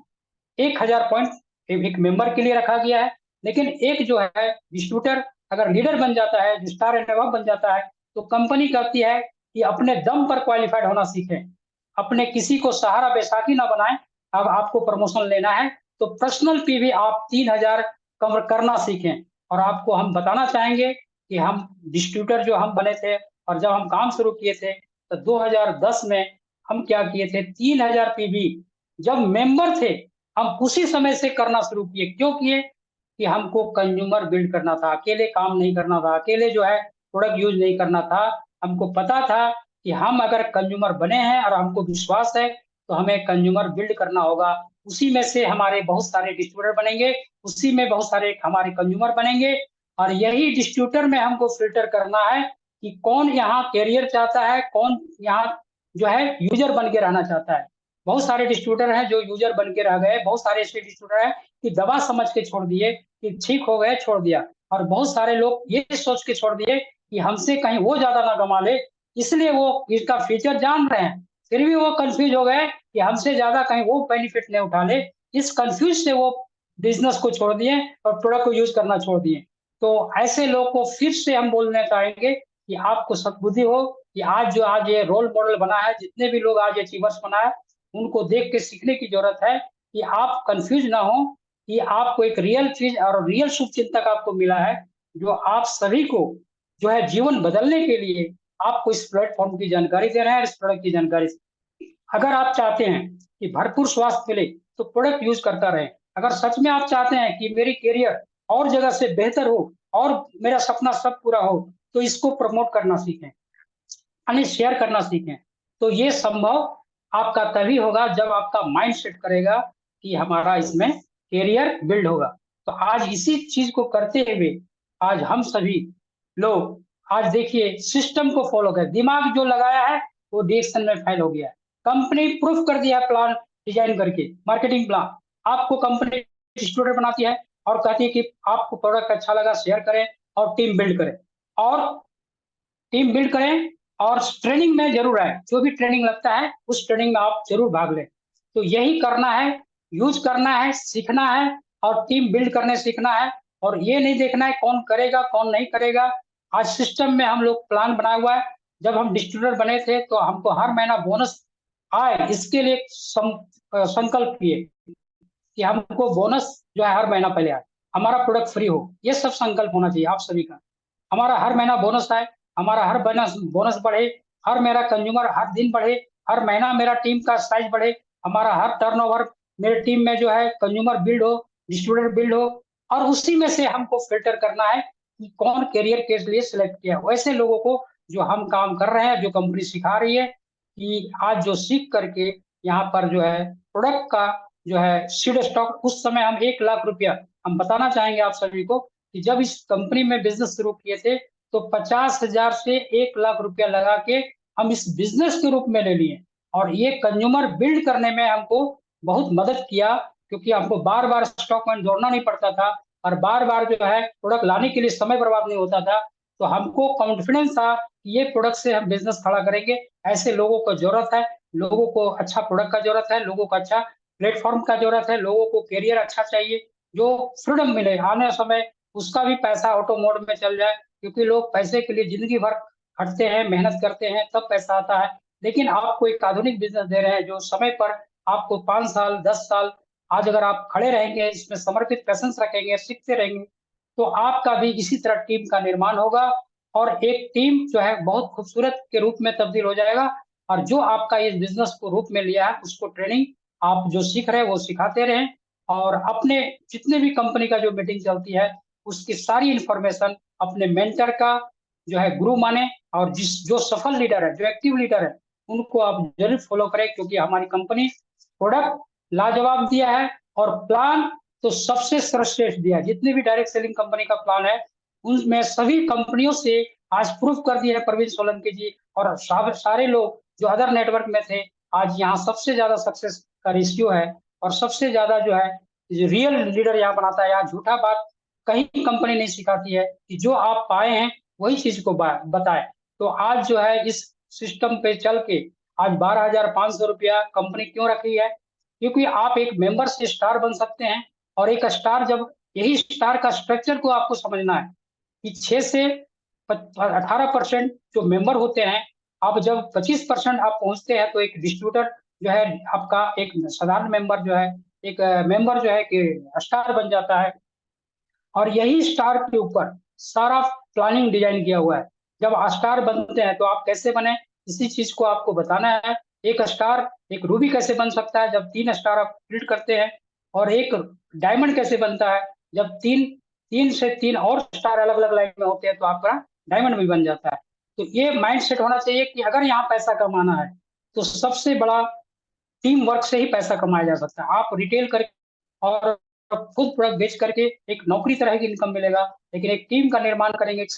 1,000 पॉइंट एक मेंबर के लिए रखा गया है, लेकिन एक जो है डिस्ट्रीब्यूटर अगर लीडर बन जाता है, स्टार एंड अबव बन जाता है, तो कंपनी कहती है कि अपने दम पर क्वालिफाइड होना सीखें, अपने किसी को सहारा बैसाखी ना बनाएं। अब आपको प्रमोशन लेना है तो पर्सनल पीवी आप 3,000 कवर करना सीखें। और आपको हम बताना चाहेंगे कि हम डिस्ट्रीब्यूटर जो हम बने थे और जब हम काम शुरू किए थे, तो 2010 में हम क्या किए थे, 3,000 पीवी जब मेंबर थे हम उसी समय से करना शुरू किए। क्यों किए, कि हमको कंज्यूमर बिल्ड करना था, अकेले काम नहीं करना था, अकेले जो है प्रोडक्ट यूज नहीं करना था। हमको पता था कि हम अगर कंज्यूमर बने हैं और हमको विश्वास है तो हमें कंज्यूमर बिल्ड करना होगा, उसी में से हमारे बहुत सारे डिस्ट्रीब्यूटर बनेंगे, उसी में बहुत सारे हमारे कंज्यूमर बनेंगे। और यही डिस्ट्रीब्यूटर में हमको फिल्टर करना है कि कौन यहाँ कैरियर चाहता है, कौन यहाँ जो है यूजर बन के रहना चाहता है। बहुत सारे डिस्ट्रीब्यूटर हैं जो यूजर बन के रह गए, बहुत सारे ऐसे डिस्ट्रीब्यूटर हैं कि दवा समझ के छोड़ दिए कि ठीक हो गए छोड़ दिया, और बहुत सारे लोग ये सोच के छोड़ दिए कि हमसे कहीं वो ज्यादा ना कमा ले, इसलिए वो इसका फीचर जान रहे हैं फिर भी वो कंफ्यूज हो गए कि हमसे ज्यादा कहीं वो बेनिफिट नहीं उठा ले, इस कंफ्यूज से वो बिजनेस को छोड़ दिए और प्रोडक्ट को यूज करना छोड़ दिए। तो ऐसे लोग को फिर से हम बोलना चाहेंगे कि आपको सद्बुद्धि हो कि आज ये रोल मॉडल बना है, जितने भी लोग आज अचीवर्स बना है उनको देख के सीखने की जरूरत है कि आप कंफ्यूज ना हो, कि आपको एक रियल चीज और रियल शुभ चिंतक आपको मिला है, जो आप सभी को जो है जीवन बदलने के लिए आपको इस प्लेटफॉर्म की जानकारी दे रहे हैं, इस प्रोडक्ट की जानकारी। अगर आप चाहते हैं कि भरपूर स्वास्थ्य मिले तो प्रोडक्ट यूज करता रहे, अगर सच में आप चाहते हैं कि मेरी करियर और जगह से बेहतर हो और मेरा सपना सब पूरा हो, तो इसको प्रमोट करना सीखें, यानी शेयर करना सीखें। तो ये संभव आपका तभी होगा जब आपका माइंड सेट करेगा कि हमारा इसमें कैरियर बिल्ड होगा। तो आज इसी चीज को करते हुए आज हम सभी लोग आज देखिए सिस्टम को फॉलो कर, दिमाग जो लगाया है वो डिरेक्शन में फेल हो गया है। कंपनी प्रूफ कर दिया प्लान डिजाइन करके, मार्केटिंग प्लान आपको कंपनी स्टूडेंट बनाती है और कहती है कि आपको प्रोडक्ट अच्छा लगा शेयर करें और टीम बिल्ड करें, और टीम बिल्ड करें और ट्रेनिंग में जरूर आए, जो भी ट्रेनिंग लगता है उस ट्रेनिंग में आप जरूर भाग लें। तो यही करना है, यूज करना है, सीखना है और टीम बिल्ड करने सीखना है। और ये नहीं देखना है कौन करेगा कौन नहीं करेगा। आज सिस्टम में हम लोग प्लान बनाया हुआ है। जब हम डिस्ट्रीब्यूटर बने थे तो हमको हर महीना बोनस आए, इसके लिए संकल्प किए कि हमको बोनस जो है हर महीना पहले आए, हमारा प्रोडक्ट फ्री हो। ये सब संकल्प होना चाहिए आप सभी का। हमारा हर महीना बोनस आए, हमारा हर महीना बोनस बढ़े, हर मेरा कंज्यूमर हर दिन बढ़े, हर महीना मेरा टीम का साइज बढ़े, हमारा हर टर्नओवर मेरे टीम में जो है कंज्यूमर बिल्ड हो, डिस्ट्रीब्यूटर बिल्ड हो। और उसी में से हमको फिल्टर करना है कि कौन करियर के लिए सिलेक्ट किया। वैसे लोगों को जो हम काम कर रहे हैं, जो कंपनी सिखा रही है कि आज जो सीख करके यहाँ पर जो है प्रोडक्ट का जो है सीड स्टॉक, उस समय हम 1 लाख रुपया, हम बताना चाहेंगे आप सभी को कि जब इस कंपनी में बिजनेस शुरू किए थे तो 50,000 से 1 लाख रुपया लगा के हम इस बिजनेस के रूप में ले लिए। और ये कंज्यूमर बिल्ड करने में हमको बहुत मदद किया, क्योंकि हमको बार बार स्टॉक में जोड़ना नहीं पड़ता था और बार बार जो है प्रोडक्ट लाने के लिए समय बर्बाद नहीं होता था। तो हमको कॉन्फिडेंस था कि ये प्रोडक्ट से हम बिजनेस खड़ा करेंगे। ऐसे लोगों को जरूरत है, लोगों को अच्छा प्रोडक्ट का जरूरत है, लोगों को अच्छा प्लेटफॉर्म का जरूरत है, लोगों को करियर अच्छा चाहिए, जो फ्रीडम मिले आने समय, उसका भी पैसा ऑटो मोड में चल जाए। क्योंकि लोग पैसे के लिए जिंदगी भर खटते हैं, मेहनत करते हैं, तब पैसा आता है। लेकिन आपको एक आधुनिक बिजनेस दे रहे हैं जो समय पर आपको 5 साल 10 साल, आज अगर आप खड़े रहेंगे, इसमें समर्पित पैसेंस रखेंगे, सीखते रहेंगे, तो आपका भी इसी तरह टीम का निर्माण होगा और एक टीम जो है बहुत खूबसूरत के रूप में तब्दील हो जाएगा। और जो आपका इस बिजनेस को रूप में लिया है उसको ट्रेनिंग आप जो सीख रहे हैं वो सिखाते रहें। और अपने जितने भी कंपनी का जो मीटिंग चलती है उसकी सारी इंफॉर्मेशन अपने मेंटर का जो है गुरु माने, और जिस जो सफल लीडर है, जो एक्टिव लीडर है, उनको आप जरूर फॉलो करें। क्योंकि हमारी कंपनी प्रोडक्ट लाजवाब दिया है और प्लान तो सबसे सर्वश्रेष्ठ दिया है। जितने भी डायरेक्ट सेलिंग कंपनी का प्लान है उनमें सभी कंपनियों से आज प्रूफ कर दिया है प्रवीण सोलंकी जी और सारे लोग जो अदर नेटवर्क में थे, आज यहाँ सबसे ज्यादा सक्सेस का रेशियो है। और सबसे ज्यादा जो है रियल लीडर यहाँ बनाता है। यहाँ झूठा बात कहीं कंपनी नहीं सिखाती है कि जो आप पाए हैं वही चीज को बताए। तो आज जो है इस सिस्टम पे चल के आज 12,500 रुपया कंपनी क्यों रखी है? क्योंकि आप एक मेंबर से स्टार बन सकते हैं। और एक स्टार, जब यही स्टार का स्ट्रक्चर को आपको समझना है कि 6 से 18% जो मेंबर होते हैं, अब जब 25% आप पहुंचते हैं तो एक डिस्ट्रीब्यूटर जो है आपका एक साधारण मेंबर जो है, एक मेंबर जो है कि स्टार बन जाता है। और यही स्टार के ऊपर सारा प्लानिंग डिजाइन किया हुआ है। जब स्टार बनते हैं तो आप कैसे बने, इसी चीज को आपको बताना है। एक स्टार, एक रूबी कैसे बन सकता है जब 3 स्टार आप बिल्ड करते हैं, और एक डायमंड कैसे बनता है जब तीन तीन से तीन और स्टार अलग अलग लाइन में होते हैं तो आपका डायमंड भी बन जाता है। तो ये माइंड सेट होना चाहिए कि अगर यहाँ पैसा कमाना है तो सबसे बड़ा टीम वर्क से ही पैसा कमाया जा सकता है। आप रिटेल करके और खुद प्रोडक्ट बेच करके एक नौकरी तरह की इनकम मिलेगा, लेकिन एक टीम का निर्माण करेंगे, एक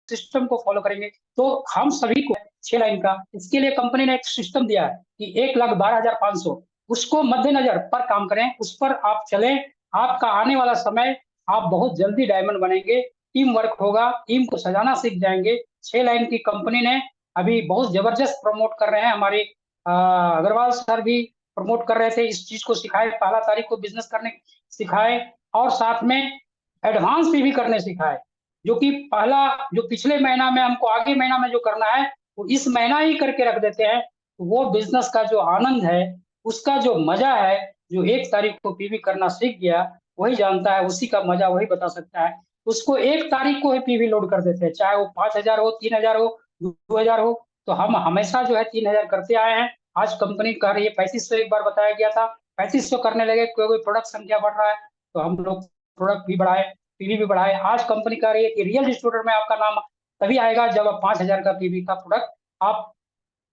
सिस्टम को फॉलो करेंगे, तो हम सभी को 6 लाइन का, इसके लिए कंपनी ने एक सिस्टम दिया है कि 1,12,500, उसको मद्देनजर पर काम करें, उस पर आप चलें। आपका आने वाला समय, आप बहुत जल्दी डायमंड बनेंगे। टीम वर्क होगा, टीम को सजाना सीख जाएंगे। 6 लाइन की कंपनी ने अभी बहुत जबरदस्त प्रमोट कर रहे हैं, हमारे अग्रवाल सर भी प्रमोट कर रहे थे इस चीज को, सिखाए 1 तारीख को बिजनेस करने सिखाए, और साथ में एडवांस भी करने सिखाए। जो कि पहला, जो पिछले महीना में हमको आगे महीना में जो करना है वो इस महीना ही करके रख देते हैं। तो वो बिजनेस का जो आनंद है, उसका जो मजा है, जो 1 तारीख को पीवी करना सीख गया वही जानता है, उसी का मजा वही बता सकता है। उसको 1 तारीख को ही पीवी लोड कर देते हैं, चाहे वो 5,000 हो, 3,000 हो, 2,000 हो। तो हम हमेशा जो है 3,000 करते आए हैं। आज कंपनी कर रही है 3500, एक बार बताया गया था 3500 करने लगे, कोई प्रोडक्ट संख्या बढ़ रहा है तो हम लोग प्रोडक्ट भी बढ़ाए, पीवी भी बढ़ाए। आज कंपनी कह रही है कि रियल डिस्ट्रीब्यूटर में आपका नाम तभी आएगा जब आप 5,000 का पीवी का प्रोडक्ट आप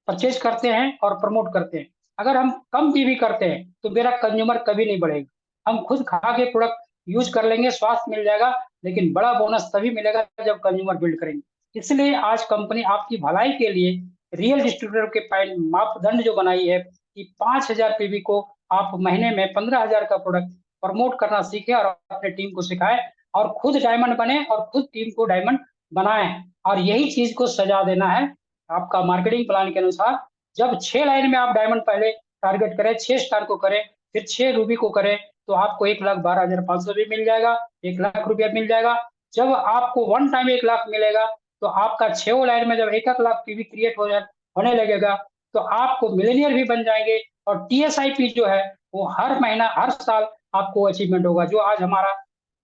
परचेज करते हैं और प्रमोट करते हैं। अगर हम कम पीवी करते हैं तो मेरा कंज्यूमर कभी नहीं बढ़ेगा। हम खुद खा के प्रोडक्ट यूज कर लेंगे, स्वास्थ्य मिल जाएगा, लेकिन बड़ा बोनस तभी मिलेगा जब कंज्यूमर बिल्ड करेंगे। इसलिए आज कंपनी आपकी भलाई के लिए रियल डिस्ट्रीब्यूटर के मापदंड जो बनाई है कि 5,000 पीवी को आप महीने में 15,000 का प्रोडक्ट प्रमोट करना सीखे और अपने टीम को सिखाए और खुद डायमंड बने और खुद टीम को डायमंड बनाए। और यही चीज को सजा देना है आपका मार्केटिंग प्लान के अनुसार। जब 6 लाइन में आप डायमंड पहले टारगेट करें, 6 स्टार को करें, फिर 6 रूबी को करें, तो आपको 1,12,500 भी मिल जाएगा, 1 लाख रुपया मिल जाएगा। जब आपको वन टाइम 1 लाख मिलेगा तो आपका 6 लाइन में जब 1,00,000 पीवी क्रिएट होने लगेगा तो आपको मिलेनियर भी बन जाएंगे। और टीएसआईपी जो है वो हर महीना हर साल आपको अचीवमेंट होगा, जो आज हमारा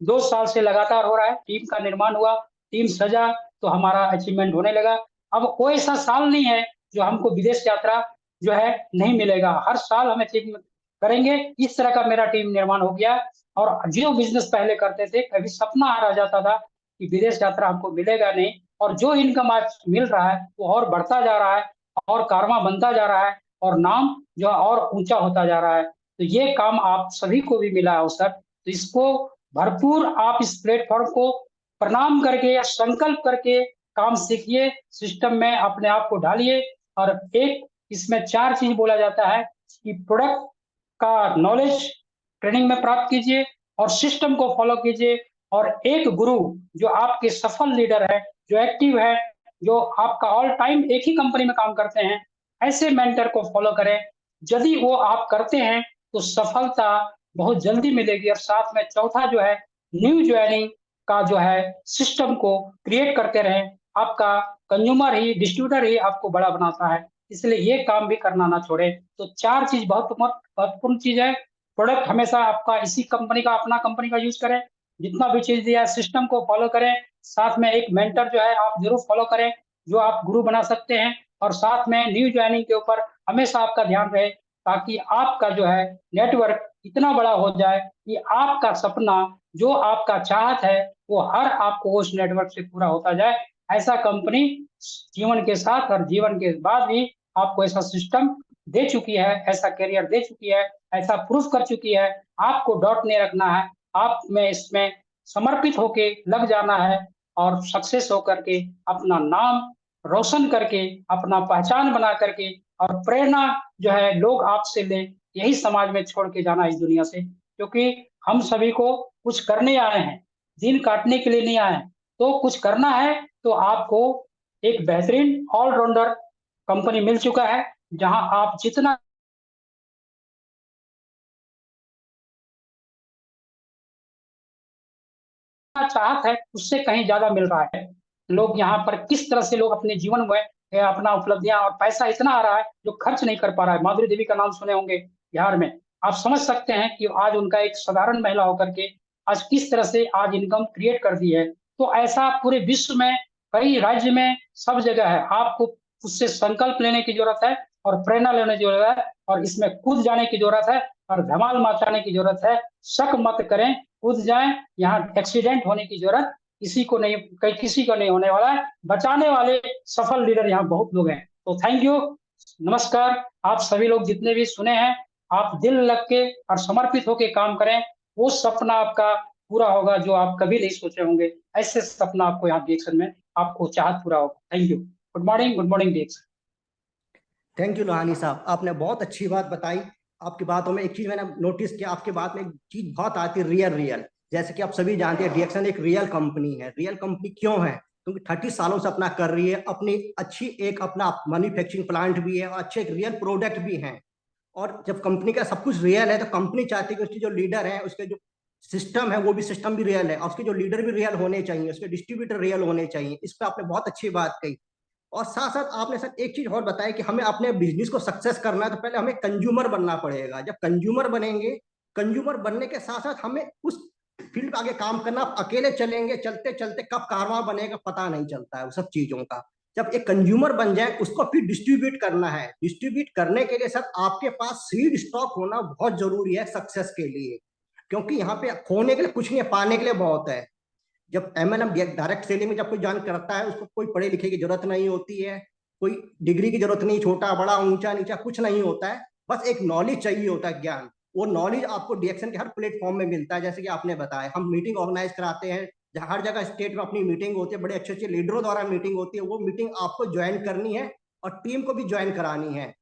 2 साल से लगातार हो रहा है। टीम का निर्माण हुआ, टीम सजा, तो हमारा अचीवमेंट होने लगा। अब कोई ऐसा साल नहीं है जो हमको विदेश यात्रा जो है नहीं मिलेगा, हर साल हम अचीव करेंगे। इस तरह का मेरा टीम निर्माण हो गया। और जो बिजनेस पहले करते थे, कभी सपना आ जाता था कि विदेश यात्रा हमको मिलेगा नहीं, और जो इनकम आज मिल रहा है वो और बढ़ता जा रहा है और कारवा बनता जा रहा है और नाम जो है और ऊंचा होता जा रहा है। तो ये काम आप सभी को भी मिला अवसर, तो इसको भरपूर आप इस प्लेटफॉर्म को प्रणाम करके या संकल्प करके काम सीखिए, सिस्टम में अपने आप को ढालिए। और एक इसमें 4 चीज बोला जाता है कि प्रोडक्ट का नॉलेज ट्रेनिंग में प्राप्त कीजिए और सिस्टम को फॉलो कीजिए, और एक गुरु जो आपके सफल लीडर है, जो एक्टिव है, जो आपका ऑल टाइम एक ही कंपनी में काम करते हैं, ऐसे मेंटर को फॉलो करें। यदि वो आप करते हैं तो सफलता बहुत जल्दी मिलेगी। और साथ में चौथा जो है, न्यू ज्वाइनिंग का जो है सिस्टम को क्रिएट करते रहें। आपका कंज्यूमर ही, डिस्ट्रीब्यूटर ही आपको बड़ा बनाता है, इसलिए ये काम भी करना ना छोड़े। तो 4 चीज बहुत महत्वपूर्ण चीज है। प्रोडक्ट हमेशा आपका इसी कंपनी का, अपना कंपनी का यूज करें। जितना भी चीज दिया है सिस्टम को फॉलो करें। साथ में एक मेंटर जो है आप जरूर फॉलो करें, जो आप गुरु बना सकते हैं। और साथ में न्यू ज्वाइनिंग के ऊपर हमेशा आपका ध्यान रहे, ताकि आपका जो है नेटवर्क इतना बड़ा हो जाए कि आपका सपना, जो आपका चाहत है, वो हर आपको उस नेटवर्क से पूरा होता जाए। ऐसा कंपनी जीवन के साथ और जीवन के बाद भी आपको ऐसा सिस्टम दे चुकी है, ऐसा करियर दे चुकी है, ऐसा प्रूफ कर चुकी है। आपको डॉट नहीं रखना है, आप में इसमें समर्पित होके लग जाना है और सक्सेस होकर के अपना नाम रोशन करके, अपना पहचान बना करके, और प्रेरणा जो है लोग आपसे ले, यही समाज में छोड़ के जाना इस दुनिया से। क्योंकि हम सभी को कुछ करने आए हैं, दिन काटने के लिए नहीं आए हैं। तो कुछ करना है तो आपको एक बेहतरीन ऑलराउंडर कंपनी मिल चुका है, जहां आप जितना चाहत है उससे कहीं ज्यादा मिल रहा है। लोग यहाँ पर किस तरह से लोग अपने जीवन में अपना उपलब्धियां और पैसा इतना आ रहा है जो खर्च नहीं कर पा रहा है। माधुरी देवी का नाम सुने होंगे बिहार में। आप समझ सकते हैं कि आज उनका एक साधारण महिला होकर के आज किस तरह से आज इनकम क्रिएट कर दी है। तो ऐसा पूरे विश्व में, कई राज्य में, सब जगह है। आपको उससे संकल्प लेने की जरूरत है और प्रेरणा लेने की जरूरत है, और इसमें कूद जाने की जरूरत है और धमाल मचाने की जरूरत है। शक मत करें, कूद जाएं। यहाँ एक्सीडेंट होने की जरूरत किसी को नहीं, कहीं किसी को नहीं होने वाला है। बचाने वाले सफल लीडर यहाँ बहुत लोग हैं। तो थैंक यू, नमस्कार। आप सभी लोग जितने भी सुने हैं, आप दिल लग के और समर्पित होकर काम करें। वो सपना आपका पूरा होगा जो आप कभी नहीं सोचे होंगे। ऐसे सपना आपको यहाँ डिएक्शन में आपको चाहत पूरा होगा। Thank you. Good morning, good morning डिएक्शन। थैंक यू लोहानी साहब, आपने बहुत अच्छी बात बताई। आपकी बातों में एक चीज मैंने नोटिस किया, आपकी बात में एक चीज बहुत आती है, रियल। जैसे कि आप सभी जानते हैं डिएक्शन एक रियल कंपनी है। रियल कंपनी क्यों है? क्योंकि 30 सालों से अपना कर रही है, अपनी अच्छी एक अपना मैन्युफैक्चरिंग प्लांट भी है और अच्छे एक रियल प्रोडक्ट भी हैं। और जब कंपनी का सब कुछ रियल है तो कंपनी चाहती है कि उसके जो लीडर है, उसके जो सिस्टम है, वो भी सिस्टम भी रियल है, और उसके जो लीडर भी रियल होने चाहिए, उसके डिस्ट्रीब्यूटर रियल होने चाहिए। इस पर आपने बहुत अच्छी बात कही। और साथ साथ आपने सर एक चीज और बताया कि हमें अपने बिजनेस को सक्सेस करना है तो पहले हमें कंज्यूमर बनना पड़ेगा। जब कंज्यूमर बनेंगे, कंज्यूमर बनने के साथ साथ हमें उस फील्ड पे आगे काम करना। आप अकेले चलेंगे, चलते चलते कब कारवां बनेगा पता नहीं चलता है वो सब चीजों का। जब एक कंज्यूमर बन जाए, उसको फिर डिस्ट्रीब्यूट करना है। डिस्ट्रीब्यूट करने के लिए सर आपके पास सीड स्टॉक होना बहुत जरूरी है सक्सेस के लिए। क्योंकि यहाँ पे खोने के लिए कुछ नहीं है, पाने के लिए बहुत है। जब एमएनएम डायरेक्ट सेलिंग में जब कोई ज्वाइन करता है, उसको कोई पढ़े लिखे की जरूरत नहीं होती है, कोई डिग्री की जरूरत नहीं, छोटा बड़ा ऊंचा नीचा कुछ नहीं होता है, बस एक नॉलेज चाहिए होता है, ज्ञान। वो नॉलेज आपको डीएक्शन के हर प्लेटफॉर्म में मिलता है। जैसे कि आपने बताया, हम मीटिंग ऑर्गेनाइज कराते हैं, हर जगह स्टेट में अपनी मीटिंग होती है, बड़े अच्छे अच्छे लीडरों द्वारा मीटिंग होती है। वो मीटिंग आपको ज्वाइन करनी है और टीम को भी ज्वाइन करानी है।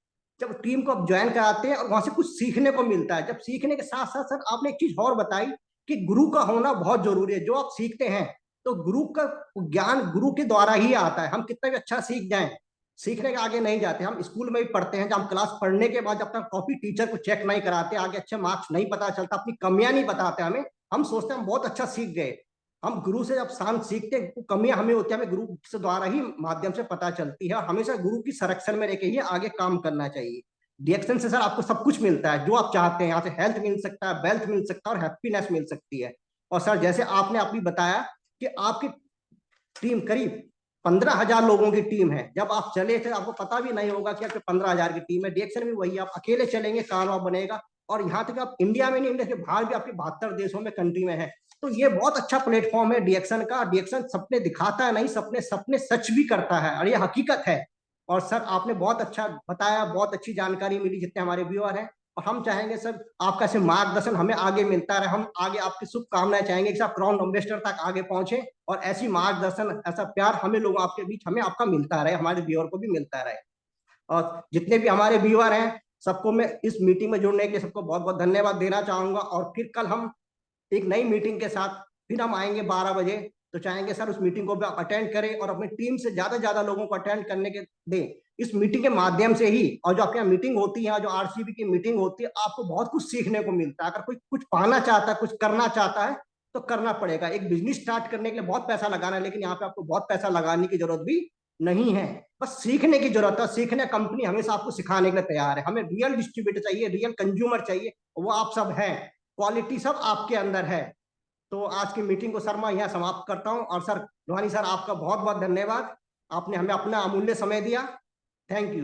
जब टीम को आप ज्वाइन कराते हैं और वहां से कुछ सीखने को मिलता है, जब सीखने के साथ साथ सर आपने एक चीज और बताई कि गुरु का होना बहुत जरूरी है। जो आप सीखते हैं तो गुरु का ज्ञान गुरु के द्वारा ही आता है। हम कितना भी अच्छा सीख जाएं, सीखने के आगे नहीं जाते। हम स्कूल में भी पढ़ते हैं, जब हम क्लास पढ़ने के बाद जब तक कॉपी टीचर को चेक नहीं कराते, आगे अच्छे मार्क्स नहीं पता चलता, अपनी कमियां नहीं बताते हमें, हम सोचते हैं हम बहुत अच्छा सीख गए। हम गुरु से जब शांत सीखते हैं, कमियां हमें होती है, हमें गुरु से द्वारा ही माध्यम से पता चलती है। और हमेशा गुरु की संरक्षण में रहकर ही आगे काम करना चाहिए। डीएक्शन से सर आपको सब कुछ मिलता है जो आप चाहते हैं। यहाँ से हेल्थ मिल सकता है, वेल्थ मिल सकता है और हैप्पीनेस मिल सकती है। और सर जैसे आपने अभी बताया कि आपकी टीम करीब 15,000 लोगों की टीम है, जब आप चले थे आपको पता भी नहीं होगा कि आपके 15,000 की टीम है। डीएक्शन भी वही, आप अकेले चलेंगे कामयाब बनेगा। और यहाँ तक आप इंडिया में नहीं, इंडिया के बाहर भी आपके 72 देशों में कंट्री में है। तो ये बहुत अच्छा प्लेटफॉर्म है डीएक्शन का। डीएक्शन सपने दिखाता है नहीं, सपने सपने सच भी करता है, और ये हकीकत है। और सर आपने बहुत अच्छा बताया, बहुत अच्छी जानकारी मिली जितने हमारे व्यूअर हैं। और हम चाहेंगे सर आपका ऐसे मार्गदर्शन हमें आगे मिलता रहे। हम आगे आपकी शुभकामनाएं चाहेंगे कि आप क्राउन एम्बेसडर तक आगे पहुंचे, और ऐसी मार्गदर्शन, ऐसा प्यार हमें लोग आपके बीच हमें आपका मिलता रहे, हमारे व्यूअर को भी मिलता रहे। और जितने भी हमारे व्यूअर हैं सबको मैं इस मीटिंग में जुड़ने के लिए सबको बहुत बहुत धन्यवाद देना चाहूंगा। और फिर कल हम एक नई मीटिंग के साथ फिर हम आएंगे 12 बजे। तो चाहेंगे सर उस मीटिंग को भी आप अटेंड करें और अपनी टीम से ज्यादा लोगों को अटेंड करने के दें। इस मीटिंग के माध्यम से ही, और जो आपके यहाँ मीटिंग होती है, जो आरसीबी की मीटिंग होती है, आपको बहुत कुछ सीखने को मिलता है। अगर कोई कुछ पाना चाहता है, कुछ करना चाहता है तो करना पड़ेगा। एक बिजनेस स्टार्ट करने के लिए बहुत पैसा लगाना है, लेकिन यहाँ पे आपको बहुत पैसा लगाने की जरूरत भी नहीं है, बस सीखने की जरूरत है। सीखने कंपनी हमेशा आपको सिखाने के लिए तैयार है। हमें रियल डिस्ट्रीब्यूटर चाहिए, रियल कंज्यूमर चाहिए, वो आप सब हैं। क्वालिटी सब आपके अंदर है। तो आज की मीटिंग को सर मैं यहाँ समाप्त करता हूँ। और सर लोहानी सर आपका बहुत बहुत धन्यवाद, आपने हमें अपना अमूल्य समय दिया। Thank you.